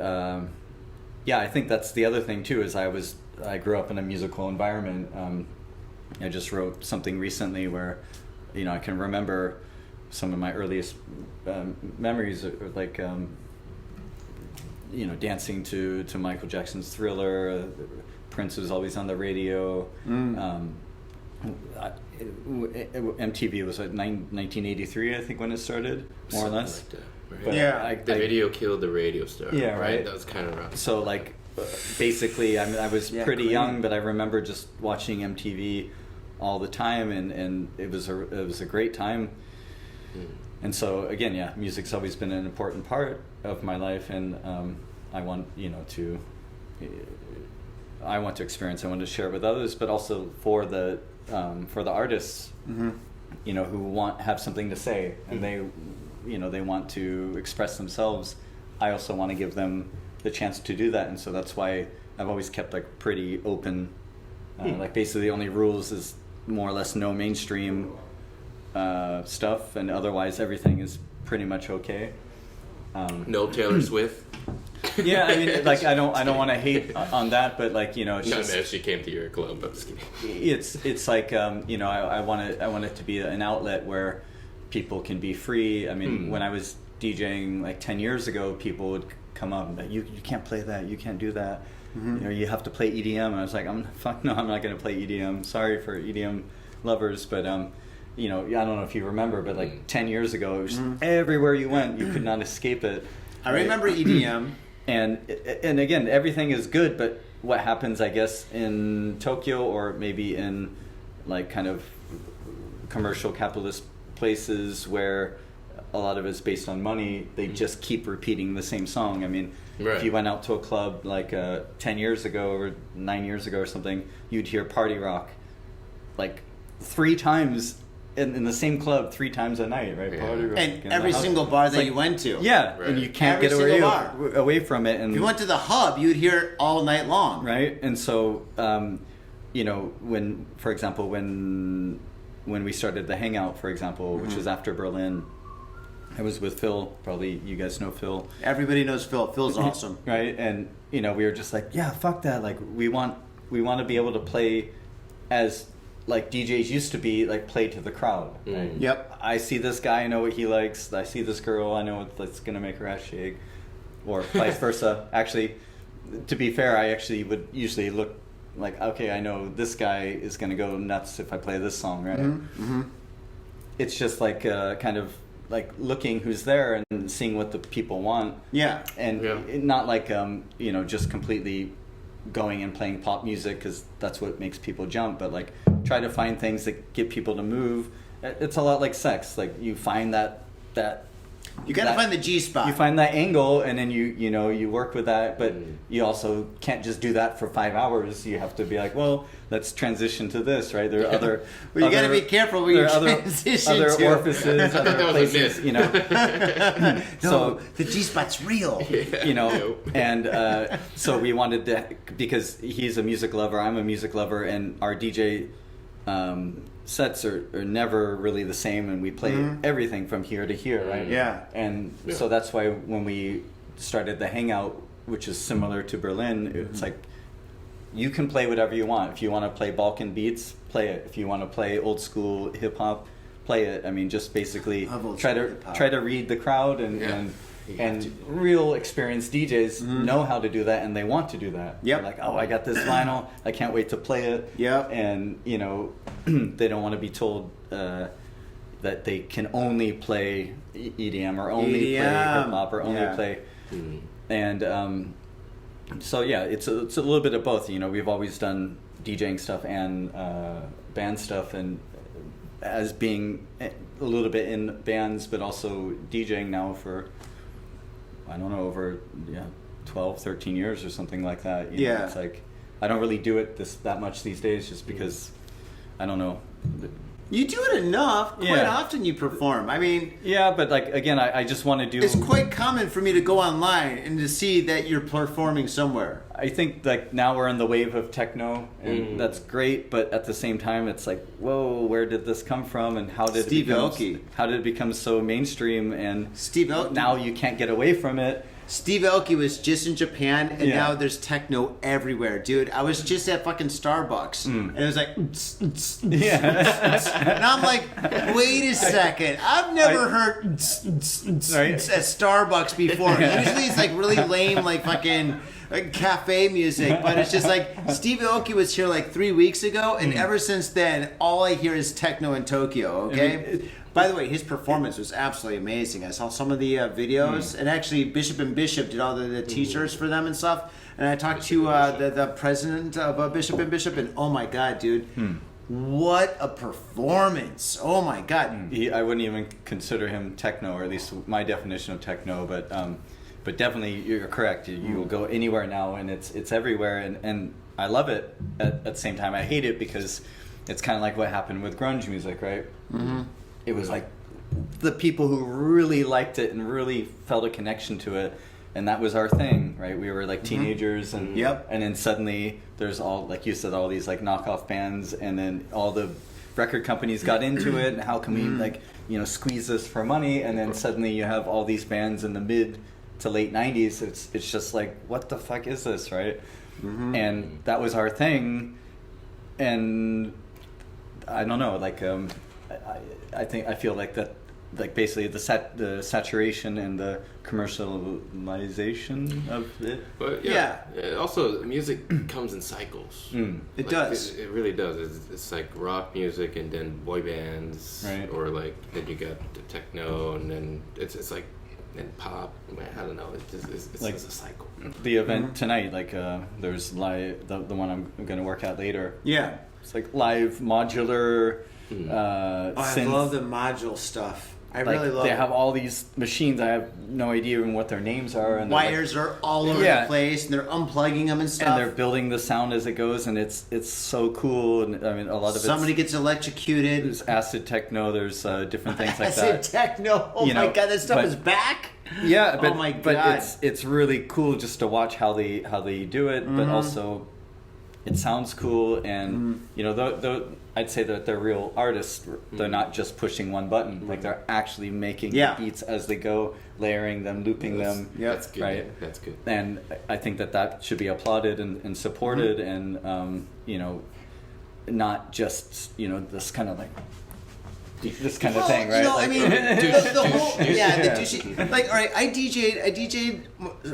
yeah, I think that's the other thing too. Is I grew up in a musical environment. I just wrote something recently where, I can remember some of my earliest memories are like. Dancing to Michael Jackson's Thriller. Prince was always on the radio. MTV was like 1983, I think, when it started, more or less. Like that, right? But Yeah. The video killed the radio star. Yeah, right. That was kind of rough. So like, basically, I mean, I was Yeah, pretty crazy. young, but I remember just watching MTV all the time, and it was a great time. And so again, yeah, music's always been an important part of my life, and I want to experience. I want to share it with others, but also for the artists, who have something to say, and they want to express themselves. I also want to give them the chance to do that, and so that's why I've always kept like pretty open. Like basically, the only rules is more or less no mainstream stuff, and otherwise everything is pretty much okay. No Taylor Swift. Yeah, I mean, like I don't want to hate on that, but like it's No, just, man, she came to your club. I'm just kidding. it's like I want it to be an outlet where people can be free. I mean, when I was DJing like 10 years ago, people would come up and be like, you can't play that, you can't do that. You have to play EDM. And I was like, I'm not going to play EDM. Sorry for EDM lovers, but I don't know if you remember, but like 10 years ago, it was everywhere you went, you could not escape it. I remember EDM. And again, everything is good, but what happens, I guess, in Tokyo or maybe in like kind of commercial capitalist places where a lot of it's based on money, they just keep repeating the same song. I mean, Right. if you went out to a club like 10 years ago or 9 years ago or something, you'd hear party rock like 3 times in the same club 3 times a night, right? Yeah. Party rock, And in every the house. single bar It's that like- you went to. Yeah, Right. and you can't Every get single away from it. And If you went to the hub, you'd hear it all night long. right, and so you know, when, for example, when we started the Hangout, for example, which was after Berlin, I was with Phil. Probably you guys know Phil. Everybody knows Phil. Phil's awesome. Right, and you know, we were just like, yeah, fuck that. Like, we want to be able to play as like DJs used to be, like play to the crowd. Right? Yep. I see this guy, I know what he likes. I see this girl, I know what's gonna make her ass shake, or vice versa. Actually, to be fair, I actually would usually look like, okay, I know this guy is gonna go nuts if I play this song, right? It's just like kind of like looking who's there and seeing what the people want. Yeah. And Yeah. not like you know, just completely going and playing pop music because that's what makes people jump, but like try to find things that get people to move. It's a lot like sex. Like you find that You gotta that- find the G spot. you find that angle, and then you know, you work with that, but you also can't just do that for 5 hours. You have to be like, well, let's transition to this, right? There are other. Well, you gotta be careful where you there are transition other to. orifices, other that was a places, myth. you know. No, So the G spot's real. you know, and so we wanted to, because he's a music lover, I'm a music lover, and our DJ sets are never really the same, and we play everything from here to here, right? Yeah. And so that's why when we started the Hangout, which is similar to Berlin, it's like you can play whatever you want. If you want to play Balkan beats, play it. If you want to play old school hip hop, play it. I mean, just basically Love old try school to hip-hop. try to read the crowd, and Yeah. and real experienced DJs know how to do that, and they want to do that. Yep. They're like, oh, I got this vinyl, I can't wait to play it. Yep. And you know, they don't want to be told that they can only play EDM or only play EDM. hip hop or only Yeah. play. And so yeah, it's a little bit of both. You know, we've always done DJing stuff and band stuff, and as being a little bit in bands, but also DJing now for, I don't know, over 12, 13 years or something like that. You know, Yeah. it's like I don't really do it that much these days, just because I don't know. You do it enough. Quite Yeah. often you perform. I mean, Yeah, but like again, I just want to do. it's quite common for me to go online and to see that you're performing somewhere. I think like now we're in the wave of techno, and that's great. But at the same time, it's like, whoa, where did this come from, and how did Steve it become, Aoki. how did it become so mainstream? And Steve Aoki. now you can't get away from it. Steve Aoki was just in Japan, and Yeah. now there's techno everywhere, dude. I was just at fucking Starbucks, and it was like, Yeah, and I'm like, wait a second, I've never heard Right. at Starbucks before. Usually it's like really lame, like fucking cafe music, but it's just like Steve Aoki was here like 3 weeks ago, and ever since then, all I hear is techno in Tokyo. Okay. By the way, his performance was absolutely amazing. I saw some of the videos, and actually Bishop and Bishop did all the T-shirts for them and stuff. And I talked to the president of Bishop and Bishop, and oh my god, dude, what a performance! Oh my god. I wouldn't even consider him techno, or at least my definition of techno. But definitely you're correct. You will go anywhere now, and it's everywhere, and I love it. At the same time, I hate it because it's kind of like what happened with grunge music, right? It was like the people who really liked it and really felt a connection to it, and that was our thing, right? We were like teenagers, and Yep. and then suddenly there's all, like you said, all these like knockoff bands, and then all the record companies got into it, and how can we like, you know, squeeze this for money, and then suddenly you have all these bands in the mid to late 90s. It's just like, what the fuck is this, right? And that was our thing, and I don't know, like I feel like that, like basically the saturation and the commercialization of it. But Yeah. also music comes in cycles. It does. It really does. It's like rock music, and then boy bands, Right. or like then you got the techno, and then it's like and pop. I don't know. It's Like- just a cycle. The event tonight, like there's live, the one I'm going to work at later. Yeah. It's like live modular Oh, I synth. love the module stuff. I really love they it. have all these machines. I have no idea even what their names are. And they're, like, Wires are all over Yeah. the place, and they're unplugging them and stuff. and they're building the sound as it goes, and it's so cool. And I mean, a lot of Somebody gets electrocuted. there's acid techno. There's different things like Acid that. techno. Oh You my know, god, that stuff but- is back. Yeah, but Oh my but God. it's really cool just to watch how they do it, but also it sounds cool, and you know, I'd say that they're real artists. They're not just pushing one button; like they're actually making Yeah. beats as they go, layering them, looping them. Yep. That's good. Right. That's good. And I think that should be applauded and supported, and you know, not just, you know, this kind of like this kind of thing, right? You know, Like- I mean, the whole, the Yeah. douchey. Like, all right, I DJ'd.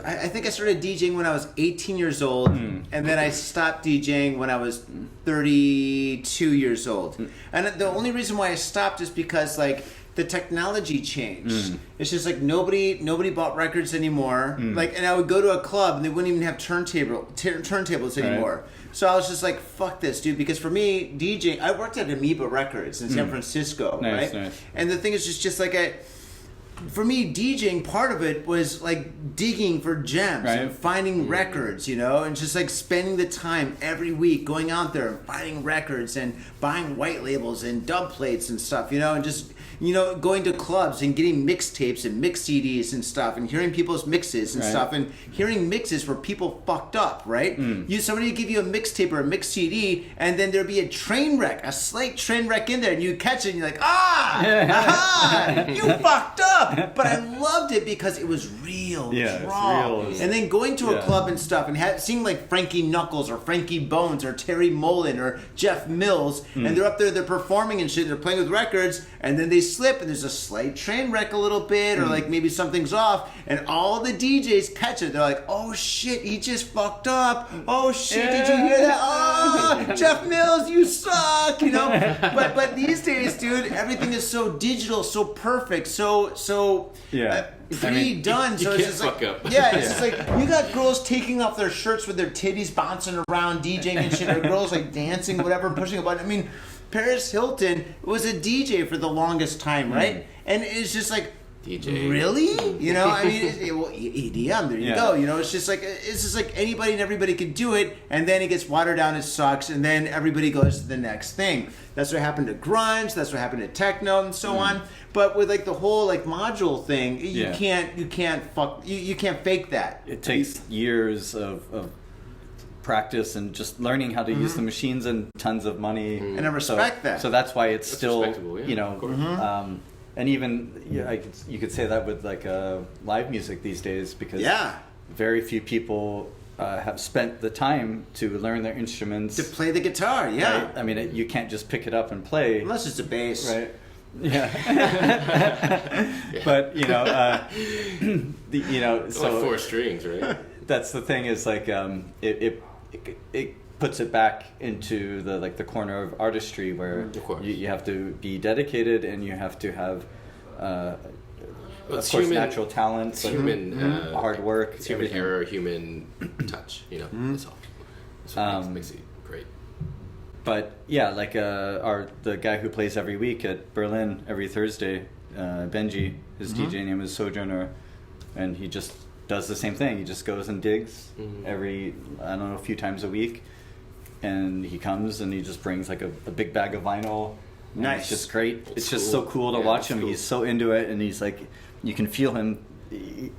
I think I started DJing when I was 18 years old, and then I stopped DJing when I was 32 years old. And the only reason why I stopped is because, like, the technology changed. It's just like nobody bought records anymore. Like, and I would go to a club and they wouldn't even have turntables anymore. So I was just like, fuck this, dude. Because for me, DJing, I worked at Amoeba Records in San Francisco, Nice, right? nice. And the thing is just like for me, DJing, part of it was like digging for gems and Right. finding records, you know, and just like spending the time every week going out there and finding records and buying white labels and dub plates and stuff, you know, and just, you know, going to clubs and getting mixtapes and mix CDs and stuff and hearing people's mixes and Right. stuff and hearing mixes where people fucked up, right? Somebody would give you a mixtape or a mix CD and then there'd be a train wreck, a slight train wreck in there, and you catch it and you're like, aha, you fucked up. But I loved it because it was real, Yeah, it's raw. real. And then going to a Yeah. club and stuff and seeing like Frankie Knuckles or Frankie Bones or Terry Mullen or Jeff Mills, and they're up there, they're performing and shit, they're playing with records, and then they slip and there's a slight train wreck a little bit, or like maybe something's off, and all the DJs catch it. They're like, oh shit, he just fucked up. Oh shit, did you hear that? Oh, Jeff Mills, you suck, you know? But these days, dude, everything is so digital, so perfect, so Yeah. pre-done. So you it's can't just like, fuck up. yeah, it's just like you got girls taking off their shirts with their titties bouncing around, DJing and shit, or girls like dancing, whatever, pushing a button. I mean, Paris Hilton was a DJ for the longest time, right? And it's just like, DJ. really? You know, I mean, well, EDM, there you Yeah. go. You know, it's just like anybody and everybody can do it, and then it gets watered down, it sucks, and then everybody goes to the next thing. That's what happened to grunge, that's what happened to techno, and so on. But with like the whole like module thing, you Yeah. can't fake that. It takes years of practice and just learning how to use the machines and tons of money. And I respect that. So that's why it's still, respectable, yeah, you know, of course. and even you could say that with like live music these days, because Yeah. very few people have spent the time to learn their instruments. To play the guitar, yeah. Right? I mean, you can't just pick it up and play. Unless it's a bass. Right. Yeah. But you know, you know, It's so like 4 strings, right? that's the thing is like it puts it back into the corner of artistry where Of course. you have to be dedicated and you have to have of It's course human- natural talent, It's but human hard work, It's human everything. error, human touch. You know, that's all. That's what makes it great. But yeah, like the guy who plays every week at Berlin every Thursday, Benji, his DJ name is Sojourner, and he just does the same thing. He just goes and digs every, I don't know, a few times a week, and he comes and he just brings like a big bag of vinyl. And Nice. It's just great. It's just cool. so cool to Yeah, watch it's him. cool. He's so into it, and he's like, you can feel him.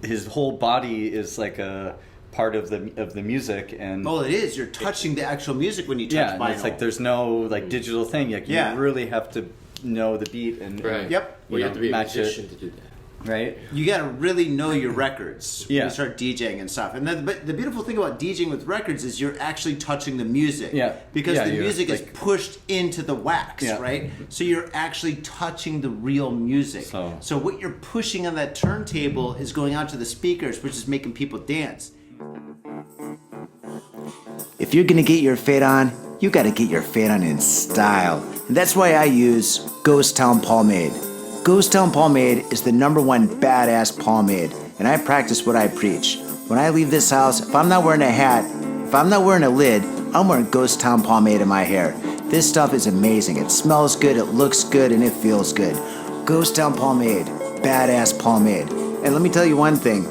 His whole body is like a part of the music, and Oh, it is. You're touching the actual music when you touch yeah, vinyl. and it's like there's no like digital thing. Like Yeah. you really have to know the beat and Right. Yep. Well, you know, have to be a match it. musician to do that. right. You got to really know your records when Yeah. you start DJing and stuff. And then, but the beautiful thing about DJing with records is you're actually touching the music. Yeah. Because Yeah, the you're music is like- pushed into the wax, Yeah. right? So you're actually touching the real music. So- what you're pushing on that turntable is going out to the speakers, which is making people dance. If you're gonna get your fade on, you gotta get your fade on in style. And that's why I use Ghost Town Pomade. Ghost Town Pomade is the #1 badass pomade, and I practice what I preach. When I leave this house, if I'm not wearing a hat, if I'm not wearing a lid, I'm wearing Ghost Town Pomade in my hair. This stuff is amazing. It smells good, it looks good, and it feels good. Ghost Town pomade, badass pomade. And let me tell you one thing,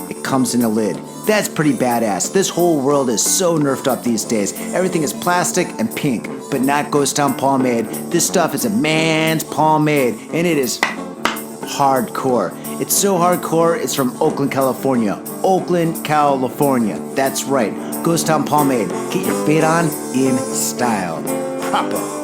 it comes in a lid. That's pretty badass. This whole world is so nerfed up these days. Everything is plastic and pink, but not Ghost Town pomade. This stuff is a man's pomade, and it is hardcore. It's so hardcore, it's from Oakland, California. Oakland, California. That's right. Ghost Town pomade. Get your fade on in style. Proper.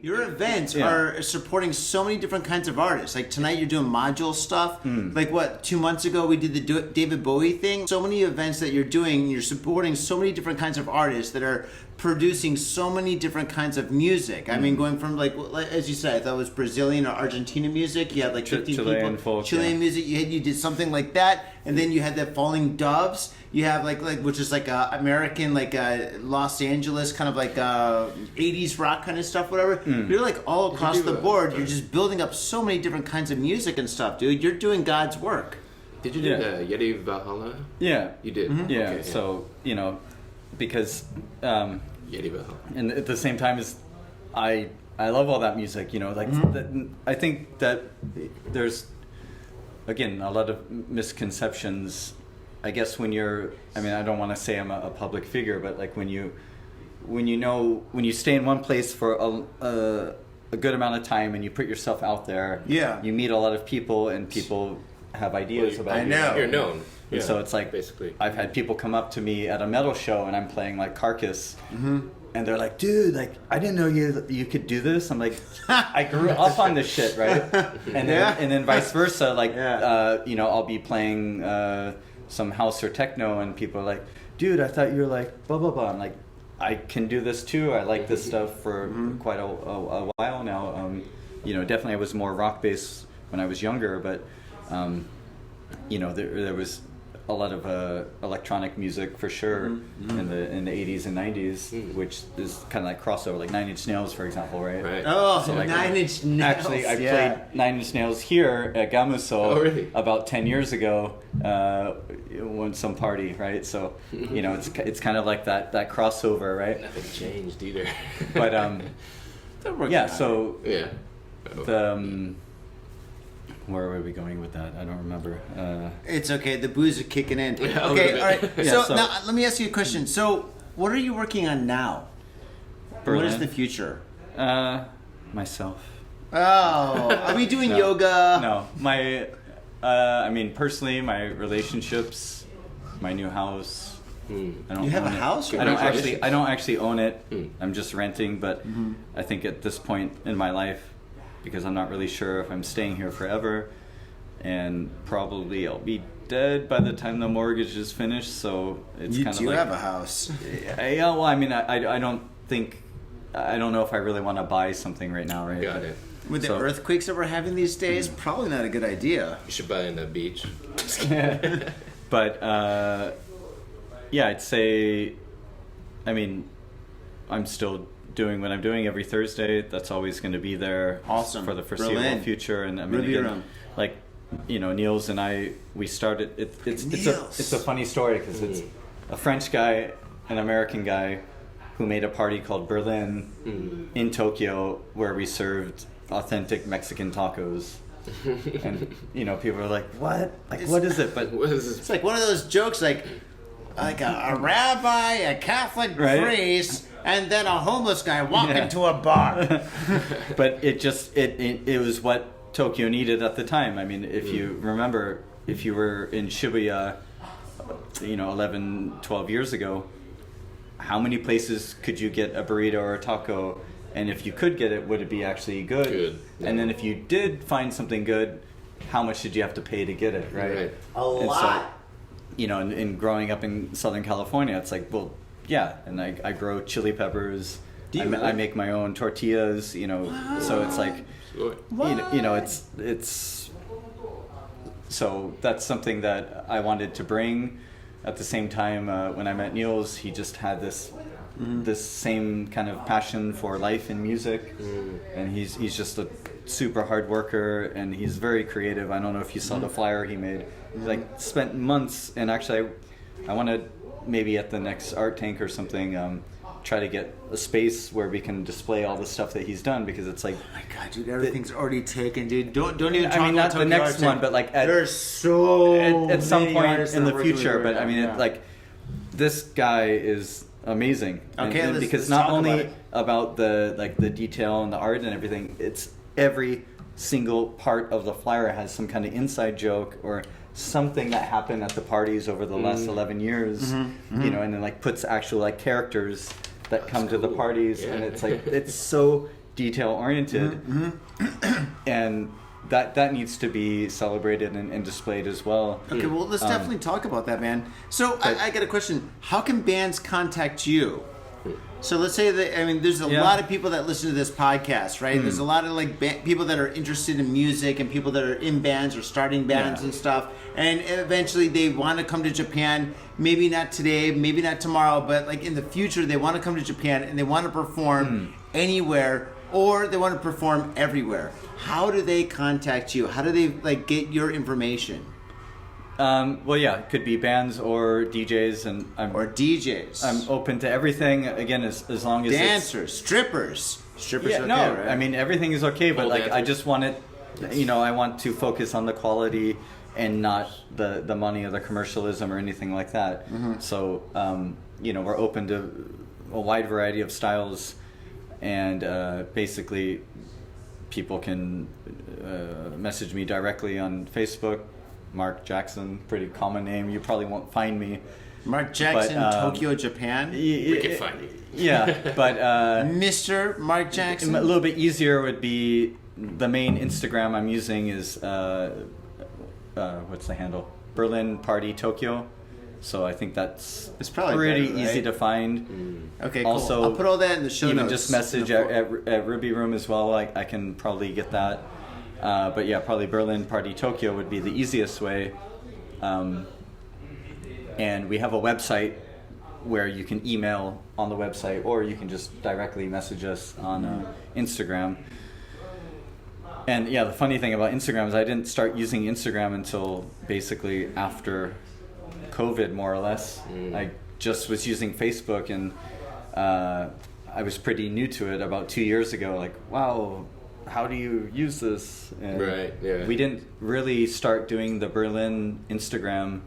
Your events are supporting so many different kinds of artists. Like tonight you're doing module stuff. Like what, 2 months ago we did the David Bowie thing. So many events that you're doing, you're supporting so many different kinds of artists that are producing so many different kinds of music. I mean, going from like as you said, I thought it was Brazilian or Argentina music. You had like 15 Chilean people. folk, Chilean music. You did something like that, and then you had that Falling Doves. You have like which is like a American, like Los Angeles kind of like 80s rock kind of stuff, whatever. You're like all across the board. You're just building up so many different kinds of music and stuff, dude. You're doing God's work. Did you do the Yeti Valhalla? Yeah. You did? Yeah, Okay, so, you know, because... Yeti Valhalla. and at the same time as I love all that music, you know, like I think that there's, again, a lot of misconceptions, I guess, when you're, I mean, I don't want to say I'm a public figure, but like when you stay in one place for a good amount of time and you put yourself out there, you meet a lot of people and people have ideas about you. I know. You're known. And so it's like, basically, I've had people come up to me at a metal show and I'm playing like Carcass, and they're like, "Dude, like I didn't know you could do this." I'm like, I grew up on this shit, right? And then vice versa, like you know, I'll be playing some house or techno, and people are like, "Dude, I thought you were like blah blah blah." I'm like, I can do this too. I like this stuff for quite a while now. You know, definitely I was more rock based when I was younger, but you know, there was a lot of electronic music for sure in the 80s and 90s, which is kind of like crossover, like 9 Inch Nails, for example, right? Oh, So, like, 9 Inch Nails. Actually, I played 9 Inch Nails here at Gamuso about 10 years ago, when some party, right? So, you know, it's kind of like that crossover, right? Nothing changed either. But yeah, so the where were we going with that? I don't remember. It's okay. The booze are kicking in. Yeah, Okay, all right. Yeah, So now let me ask you a question. So what are you working on now? Berlin. What is the future? Myself. Oh, are we doing yoga? No, I mean, personally, my relationships, my new house. I don't You have own a it. house? I don't actually own it. I'm just renting, but I think at this point in my life, because I'm not really sure if I'm staying here forever, and probably I'll be dead by the time the mortgage is finished. So it's You kind of do like, have a house. yeah. Well, I mean, I don't know if I really want to buy something right now, right? Got it. With the earthquakes that we're having these days, probably not a good idea. You should buy in the beach. But yeah, I'd say, I mean, I'm still doing what I'm doing every Thursday. That's always going to be there. Awesome. For the foreseeable Berlin. future. And I mean, Ruby again, Room. like, you know, Niels and I, we started. It's a funny story because it's a French guy, an American guy, who made a party called Berlin in Tokyo, where we served authentic Mexican tacos. And you know, people are like, "What? Like, what is it?" But What is this? It's like one of those jokes, like a rabbi, a Catholic priest, and then a homeless guy walk into a bar. But it was what Tokyo needed at the time. I mean, if you remember, if you were in Shibuya, you know, 11, 12 years ago, how many places could you get a burrito or a taco? And if you could get it, would it be actually good? And then if you did find something good, how much did you have to pay to get it, right? A lot. So, you know, in growing up in Southern California, it's like, well, yeah, and I grow chili peppers. I make my own tortillas, you know. Wow. So it's like, you know, it's so that's something that I wanted to bring. At the same time, when I met Niels, he just had this same kind of passion for life and music, and he's just a super hard worker, and he's very creative. I don't know if you saw the flyer he made. He like spent months, and actually I want to maybe at the next Art Tank or something try to get a space where we can display all the stuff that he's done, because it's like, Oh my god, dude, everything's already taken, dude. Don't even talk I mean, about not the Tokyo next Arts one, Tech. but like There's so at some many point artists in that the are working future. with But it I mean, right now. like, this guy is amazing. Okay, and let's because talk not only about it. about the detail and the art and everything, it's every single part of the flyer has some kind of inside joke or something that happened at the parties over the last 11 years, you know, and then like puts actual like characters that come to the parties, and it's like, it's so detail oriented, and that needs to be celebrated and displayed as well. Okay, well, let's definitely talk about that, man. So I got a question. How can bands contact you? So let's say that, I mean, there's a lot of people that listen to this podcast, right? There's a lot of like people that are interested in music and people that are in bands or starting bands and stuff. And eventually they want to come to Japan, maybe not today, maybe not tomorrow, but like in the future they want to come to Japan and they want to perform anywhere, or they want to perform everywhere. How do they contact you? How do they like get your information? Well, yeah, it could be bands or DJs, and Or DJs? I'm open to everything. Again, as long as Dancers, strippers. Strippers yeah, okay, no, right? I mean everything is okay, but Pole like I dancers. just want it. You know, I want to focus on the quality and not the money or the commercialism or anything like that. So you know, we're open to a wide variety of styles, and basically people can message me directly on Facebook. Mark Jackson, pretty common name. You probably won't find me. Mark Jackson, But, Tokyo, Japan. We can find you. Yeah, but Mr. Mark Jackson. a little bit easier would be the main Instagram I'm using is what's the handle? Berlin Party Tokyo. So I think that's It's probably pretty better, easy right? to find. Okay, cool. Also, I'll put all that in the show even notes. just message at Ruby Room as well. I can probably get that. But yeah, probably Berlin Party Tokyo would be the easiest way. And we have a website where you can email on the website, or you can just directly message us on Instagram. And yeah, the funny thing about Instagram is I didn't start using Instagram until basically after COVID, more or less. I just was using Facebook, and I was pretty new to it about 2 years ago. Like, wow, how do you use this? And Right, yeah. we didn't really start doing the Berlin Instagram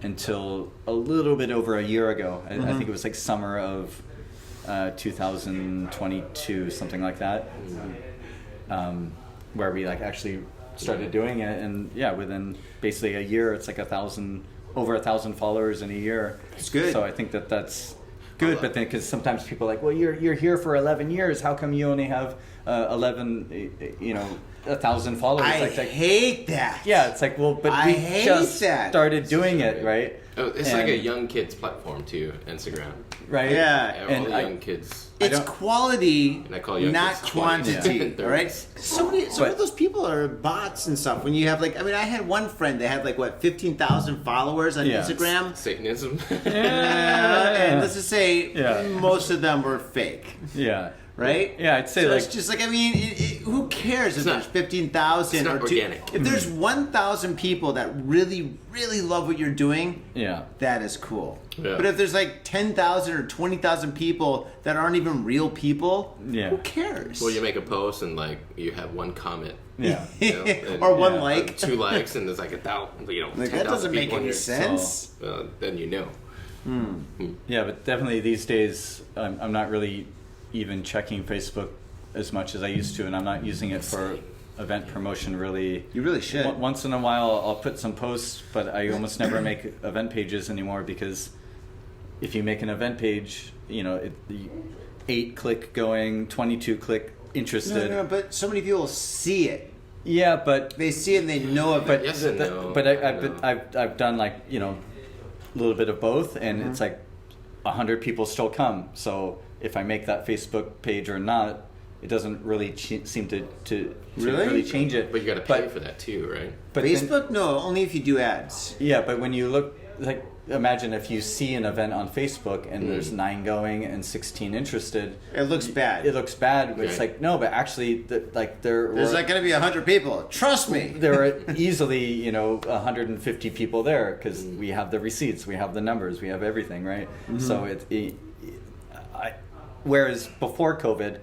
until a little bit over a year ago. I think it was like summer of 2022, something like that, where we like actually started doing it. And yeah, within basically a year, it's like over 1,000 followers in a year. It's good. So I think that's good. But then, because sometimes people are like, well, you're here for 11 years. How come you only have 1,000 followers? I Like, hate that. yeah, it's like, well, but I we hate just that. started doing it, right? Oh, it's like a And- young kids platform too, Instagram. right? Yeah, All and the I- young kids. It's don't- quality, And I call young not kids 20. quantity, Yeah. all right? Some But- of those people are bots and stuff. When you have like, I mean, I had one friend that had like what 15,000 followers on Yeah. Instagram, Satanism. and let's just say Yeah. most of them were fake, Yeah. right? Yeah, I'd say So like it's just like, I mean, who cares if not- there's 15,000 it's or not two? organic. If there's 1,000 people that really, really love what you're doing, yeah. that is cool. Yeah. But if there's like 10,000 or 20,000 people that aren't even real people, Yeah. who cares? Well, you make a post and like you have one comment. Yeah. You know, and- or one yeah. like. 2 likes, and there's like 1,000. You know, Like, 10,000 that doesn't make people on any your- sense. Then you know. Yeah, but definitely these days, I'm not really even checking Facebook as much as I used to, and I'm not using it for event promotion really. You really should. Once in a while, I'll put some posts, but I almost never make event pages anymore, because if you make an event page, you know, the 8-click going, 22-click interested. No, but so many people see it. Yeah, but They see it and they know of but it. Yes and no. but I I've know. I've done like, you know, a little bit of both, and it's like 100 people still come. So if I make that Facebook page or not, it doesn't really seem to Really? change it. But you got to pay for that too, right? But then- Facebook, no, only if you do ads. yeah, but when you look, like, imagine if you see an event on Facebook and there's 9 going and 16 interested. It looks bad. It looks bad, but it's Right. like, no, but actually, like, there There's were, like going to be 100 people. Trust me. there are easily, you know, 150 people there, because we have the receipts, we have the numbers, we have everything, right? So whereas before COVID,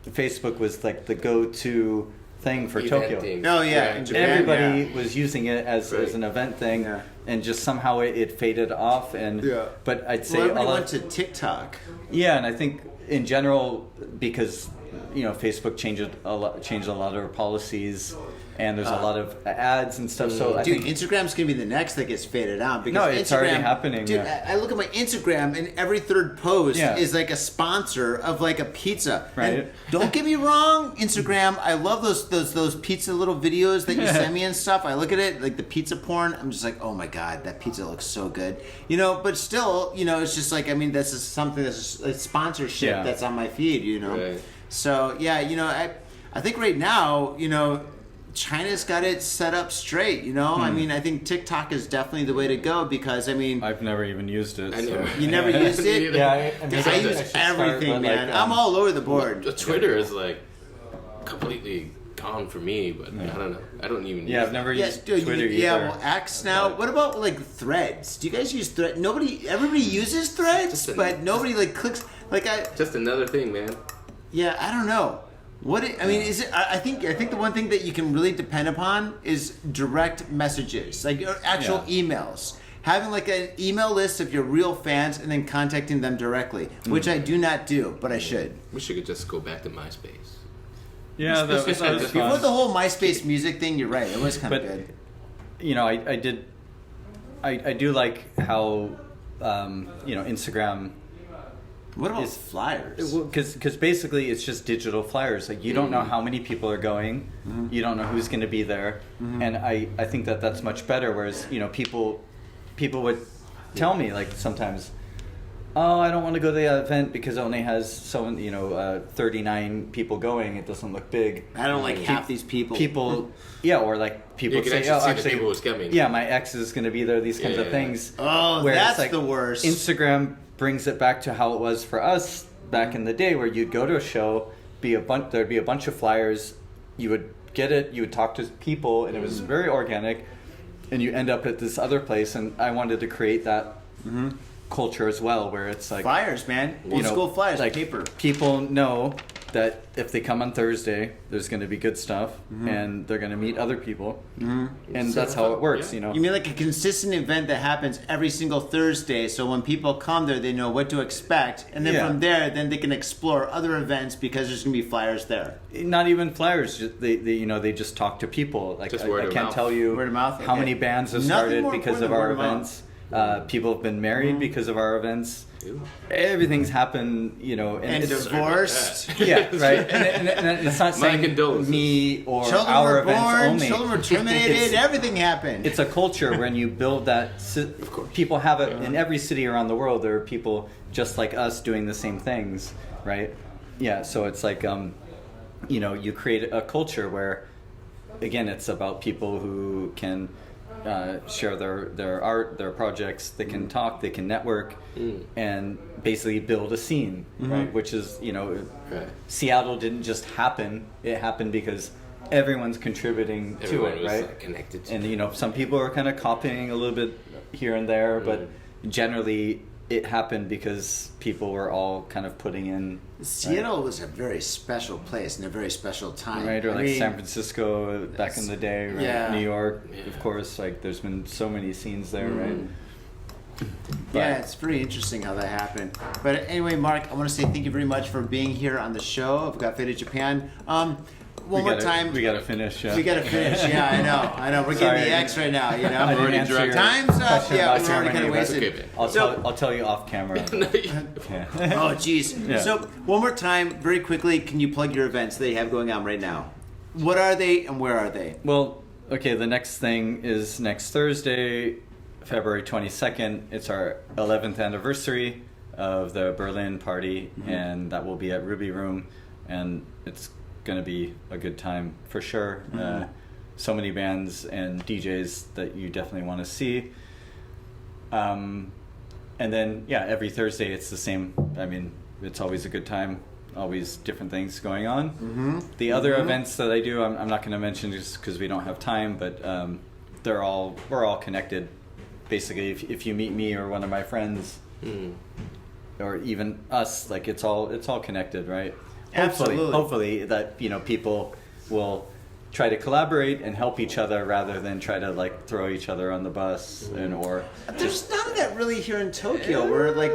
Facebook was like the go-to thing for Tokyo. Eventing. Oh, yeah, in Japan, Everybody yeah. was using it as an event thing, Yeah. and just somehow it faded off. And but I'd say Well, everybody a lot went to TikTok. yeah, and I think in general because Facebook changed a lot of their policies, and there's a lot of ads and stuff. So I Dude, think Instagram's gonna be the next that gets faded out because No, it's Instagram, already happening, Dude, yeah. I look at my Instagram and every third post Yeah. is like a sponsor of like a pizza. Right. And don't get me wrong, Instagram, I love those pizza little videos that you send me and stuff. I look at it like the pizza porn. I'm just like, oh my god, that pizza looks so good. But still, it's just like this is something that's just a sponsorship Yeah. that's on my feed. Right. So yeah, I think right now, China's got it set up straight, I mean, I think TikTok is definitely the way to go because, I've never even used it. I so. never. you never used it? Yeah, I Dude, I use everything, man. I'm all over the board. Twitter is like completely gone for me, but I don't know. I don't even. Yeah, use I've never Yeah, used dude, Twitter yeah, either. well, X now. What about like Threads? Do you guys use Threads? Everybody uses Threads, Just a- but nobody clicks. Just another thing, man. Yeah, I don't know. Is it? I think the one thing that you can really depend upon is direct messages, like actual emails. Having like an email list of your real fans and then contacting them directly, which I do not do, but I should. We should just go back to MySpace. Yeah, that was Before fun. the whole MySpace music thing, you're right. It was kind of But good. I do like how Instagram. What about flyers? Because basically it's just digital flyers. Like you don't know how many people are going, you don't know who's going to be there, and I think that's much better. Whereas people would tell me like sometimes, oh, I don't want to go to the event because it only has 39 people going. It doesn't look big. I don't like half these people. Or like people You can say, actually see the people who's coming. Yeah, my ex is going to be there. These kinds of Yeah. things. Oh, Where it's that's the worst. Instagram brings it back to how it was for us back in the day, where you'd go to a show, there'd be a bunch of flyers, you would get it, you would talk to people, and it was very organic, and you end up at this other place. And I wanted to create that culture as well, where it's like Flyers, man. Old school flyers, like paper. people know that if they come on Thursday, there's going to be good stuff, and they're going to meet other people, and that's how it works. You mean like a consistent event that happens every single Thursday, so when people come there, they know what to expect, and then Yeah. from there, then they can explore other events because there's gonna be flyers there. Not even flyers. They just talk to people. Like Just I word of can't mouth. tell you Word of mouth, how okay. many bands have Nothing started more because important of than our word of mouth. events. People have been married because of our events. Ew. Everything's happened, and And it's, divorced. yeah, right. And it's not My saying condolences. me or Children our were events born, only. children were terminated, everything happened. It's a culture when you build that. People have it in every city around the world. There are people just like us doing the same things, right? Yeah. So it's like, you create a culture where, again, it's about people who can share their art, their projects. They can talk, they can network, and basically build a scene, right? Which is, Right. Seattle didn't just happen. It happened because everyone's contributing Everyone to it, was right? connected to And some people are kind of copying a little bit here and there, but generally it happened because people were all kind of putting in. Seattle was a very special place and a very special time. Right, or I like mean, San Francisco back in the day, right? Yeah. New York, Yeah. of course. Like, there's been so many scenes there, right? Yeah, it's pretty interesting how that happened. But anyway, Mark, I want to say thank you very much for being here on the show of Got Faded Japan. One more time. We gotta finish. Yeah. We gotta finish. Yeah, I know. We're Sorry, getting the I X right now. You I know. didn't already answer dragged your Time's up. question Yeah, about we're already kind Germany, of but wasted. okay, man. I'll tell you off camera. Yeah. Oh, jeez. Yeah. So one more time, very quickly, can you plug your events that you have going on right now? What are they and where are they? Well, okay, the next thing is next Thursday, February 22nd. It's our 11th anniversary of the Berlin party, and that will be at Ruby Room, and it's going to be a good time for sure. So many bands and DJs that you definitely want to see. And then, every Thursday it's the same. I mean, it's always a good time. Always different things going on. The other events that I do, I'm not going to mention just because we don't have time, but we're all connected. Basically, if you meet me or one of my friends, or even us, like it's all connected, right? Absolutely. Hopefully that, you know, people will try to collaborate and help each other rather than try to like throw each other on the bus or There's none of that really here in Tokyo. We're like.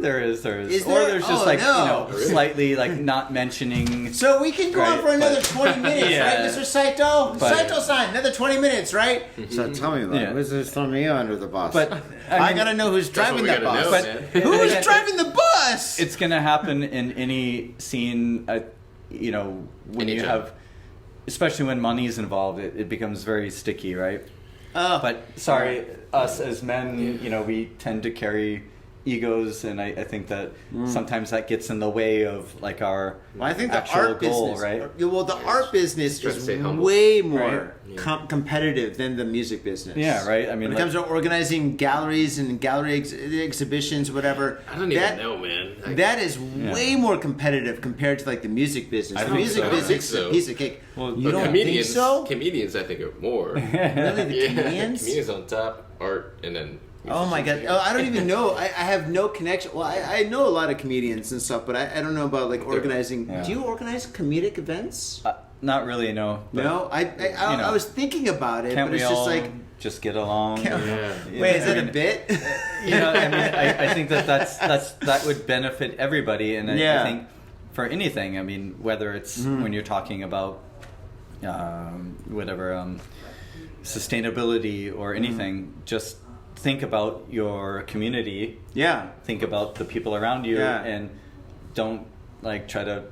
there is Is or there? there's just Oh, like no. you know slightly like not mentioning. So we can go on Right, for another but- 20 minutes, Yeah. right, Mr. Saito? But- Saito-san, another 20 minutes, right? So tell me about Yeah. it. Who's this throwing me under the bus? But I mean, gotta know who's That's driving what we that gotta bus. know, But- man. Who is driving the bus? it's gonna happen in any scene, you know, when Any you job. have, especially when money is involved, it becomes very sticky, right? Oh. But sorry, us as men, you know, we tend to carry egos, and I think that sometimes that gets in the way of like our Well, I think the actual art goal, business, right? well, the art business Try to is stay humble. way more Right. competitive than the music business. Yeah, right? I mean, when it like- comes to organizing galleries and gallery exhibitions, whatever, I don't even know, man. that is way more competitive compared to like the music business. I The think music so. business I think is so. a piece of cake. Well, You But don't comedians, think so? Comedians, I think, are more. Really, the Yeah, comedians? comedians on top, art, and then. Oh my god! Oh, I don't even know. I have no connection. Well, I know a lot of comedians and stuff, but I don't know about like organizing. Yeah. Do you organize comedic events? Not really, no. But No, I know, was thinking about it, Can't but we it's just all like, just get along? Can't- Yeah. You wait, know, is that I a mean, bit? You know, I mean, I think that would benefit everybody, and Yeah. I think for anything, I mean, whether it's when you're talking about whatever sustainability or anything, just think about your community, Yeah. think about the people around you, Yeah. and don't like try to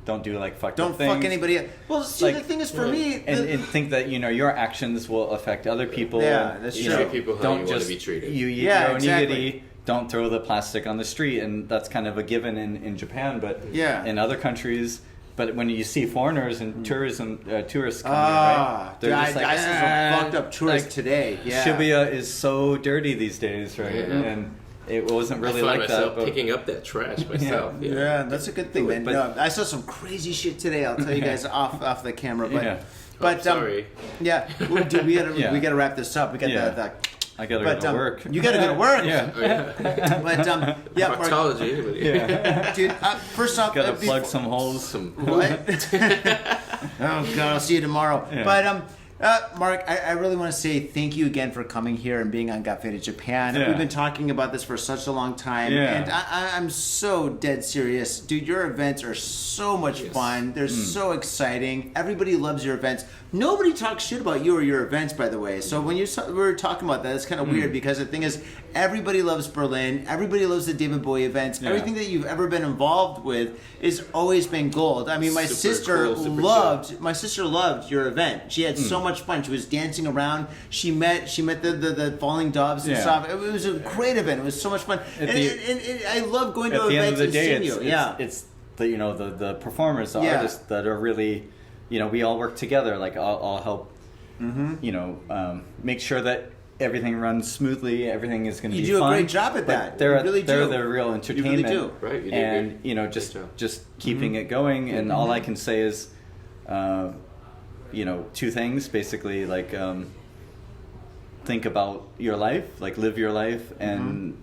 don't do like fucked Don't up things. fuck anybody up. Well, see, Like, the thing is, for me, and think that you know your actions will affect other people. Yeah, and, that's you true. know, Treat people how don't you wanna just be treated. You eat Yeah, your own exactly. onigiri. Don't throw the plastic on the street, and that's kind of a given in Japan. But Yeah. in other countries, but when you see foreigners and tourists come here, ah, right? They're just like, I saw some fucked up tourists like, today. Yeah. Shibuya is so dirty these days, right? Yeah. And it wasn't really I find like myself that. But picking up that trash myself. Yeah, that's a good thing, man. But- No, I saw some crazy shit today. I'll tell you guys off the camera, but Yeah. but sorry. yeah, dude, we Yeah. gotta wrap this up. We got Yeah. the I gotta but, go to work. You gotta go to work. Yeah. Oh, yeah. But yeah, Mark, Proctology, anybody? Yeah. dude. First off, Gotta before- plug some holes. Some. What? Oh god, I'll see you tomorrow. Yeah. But Mark, I really want to say thank you again for coming here and being on Got Faded Japan. Yeah. We've been talking about this for such a long time, Yeah. and I'm so dead serious, dude. Your events are so much fun. They're so exciting. Everybody loves your events. Nobody talks shit about you or your events, by the way. So when we were talking about that, it's kind of weird because the thing is, everybody loves Berlin. Everybody loves the David Bowie events. Yeah. Everything that you've ever been involved with has always been gold. I mean, my Super sister cool, super loved your event. She had so much fun. She was dancing around. She met the falling doves and Yeah. stuff. It was a great event. It was so much fun. At And, the- and I love going to At the end events of the day, and seeing you. Yeah. it's the you know the performers, the Yeah. artists that are really, you know, we all work together. Like I'll help, Mm-hmm. you know, make sure that everything runs smoothly. Everything is going to You be do a fun. great job at but that. They're You really they're do. the real You entertainment. really do. Right, you did and good. you know Good job. just keeping it going. And all I can say is, you know, two things basically. Like think about your life, like live your life, and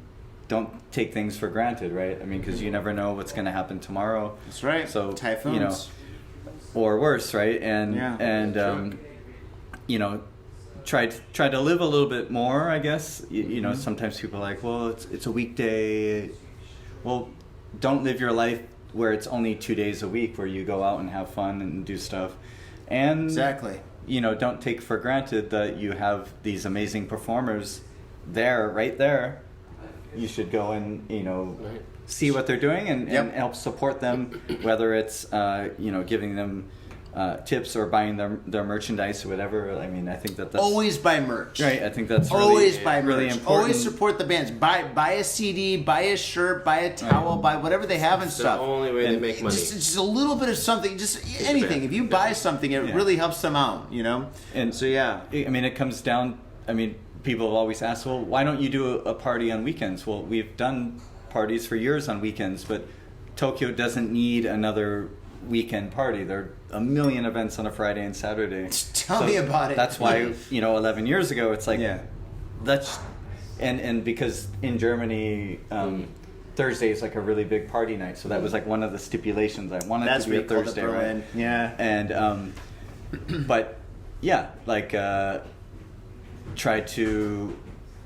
don't take things for granted, right? I mean, because you never know what's going to happen tomorrow. That's right. So Typhoons. you know, or worse, right? And Yeah. and you know, try to live a little bit more, I guess. You know, sometimes people are like, well, it's a weekday. Well, don't live your life where it's only 2 days a week where you go out and have fun and do stuff. And Exactly. you know, don't take for granted that you have these amazing performers right there. You should go and, you know, Right. see what they're doing and Yep. help support them, whether it's, you know, giving them tips or buying their merchandise or whatever. I mean, I think that's Always buy merch. right. I think that's really, Always buy really merch. important. Always support the bands. Buy a CD, buy a shirt, buy a towel, buy whatever they have and It's the stuff. only way they And make money. Just a little bit of something, just anything. bad. If you buy something, it Yeah. really helps them out, you know? And So, yeah. I mean, it comes down. I mean, people have always asked, well, why don't you do a party on weekends? Well, we've done parties for years on weekends, but Tokyo doesn't need another weekend party. There are a million events on a Friday and Saturday. Tell me about it. That's why, you know, 11 years ago, it's like, Yeah. and because in Germany, Thursday is like a really big party night, so that was like one of the stipulations. I wanted That's to be a what you called it, Thursday, Berlin. right? Yeah. And but yeah, like try to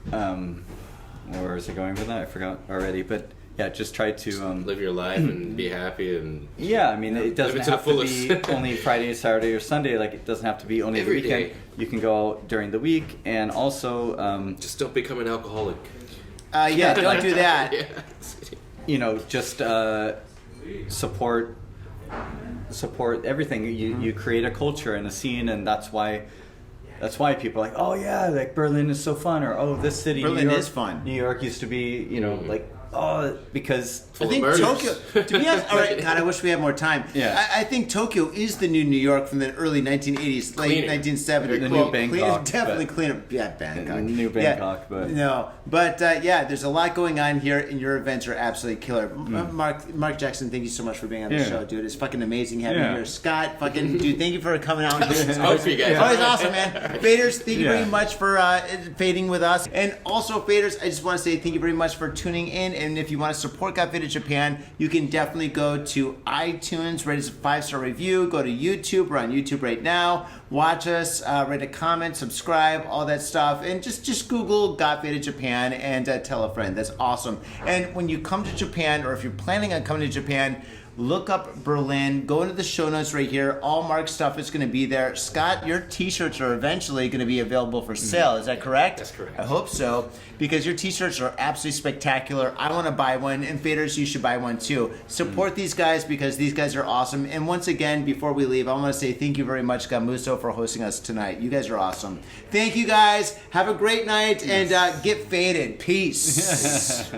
where was I going with that? I forgot already. But yeah, just try to live your life and be happy and yeah. I mean, it doesn't live it to have the to be fullest. only Friday, Saturday, or Sunday. Like it doesn't have to be only Every the weekend. day. You can go out during the week, and also just don't become an alcoholic. Yeah, don't do that. Yeah. you know, just support everything. You create a culture and a scene, and that's why people are like, oh yeah, like Berlin is so fun, or oh, this city, Berlin New York, is fun. New York used to be, you know, like oh, because I think murders. Tokyo, to be honest, all right, God, I wish we had more time. Yeah. I think Tokyo is the new New York from the early 1980s, late Cleaning. 1970s. The new Bangkok, definitely but- clean up. Yeah, Bangkok. New Bangkok, but- No, but yeah, there's a lot going on here, and your events are absolutely killer. Mark Jackson, thank you so much for being on the Yeah. show, dude. It's fucking amazing having Yeah. you here. Scott, fucking dude, thank you for coming out. Always for you guys. Always awesome, man. Faders, thank you Yeah. very much for fading with us. And also, Faders, I just want to say thank you very much for tuning in. And if you want to support Got Faded Japan, you can definitely go to iTunes, rate us a 5-star review, go to YouTube. We're on YouTube right now. Watch us, rate a comment, subscribe, all that stuff. And just Google Got Faded Japan and tell a friend. That's awesome. And when you come to Japan, or if you're planning on coming to Japan, look up Berlin. Go into the show notes right here. All Mark's stuff is going to be there. Scott, your T-shirts are eventually going to be available for sale. Is that correct? That's correct. I hope so, because your T-shirts are absolutely spectacular. I want to buy one, and Faders, you should buy one too. Support these guys because these guys are awesome. And once again, before we leave, I want to say thank you very much, Gamuso, for hosting us tonight. You guys are awesome. Thank you guys. Have a great night and get faded. Peace.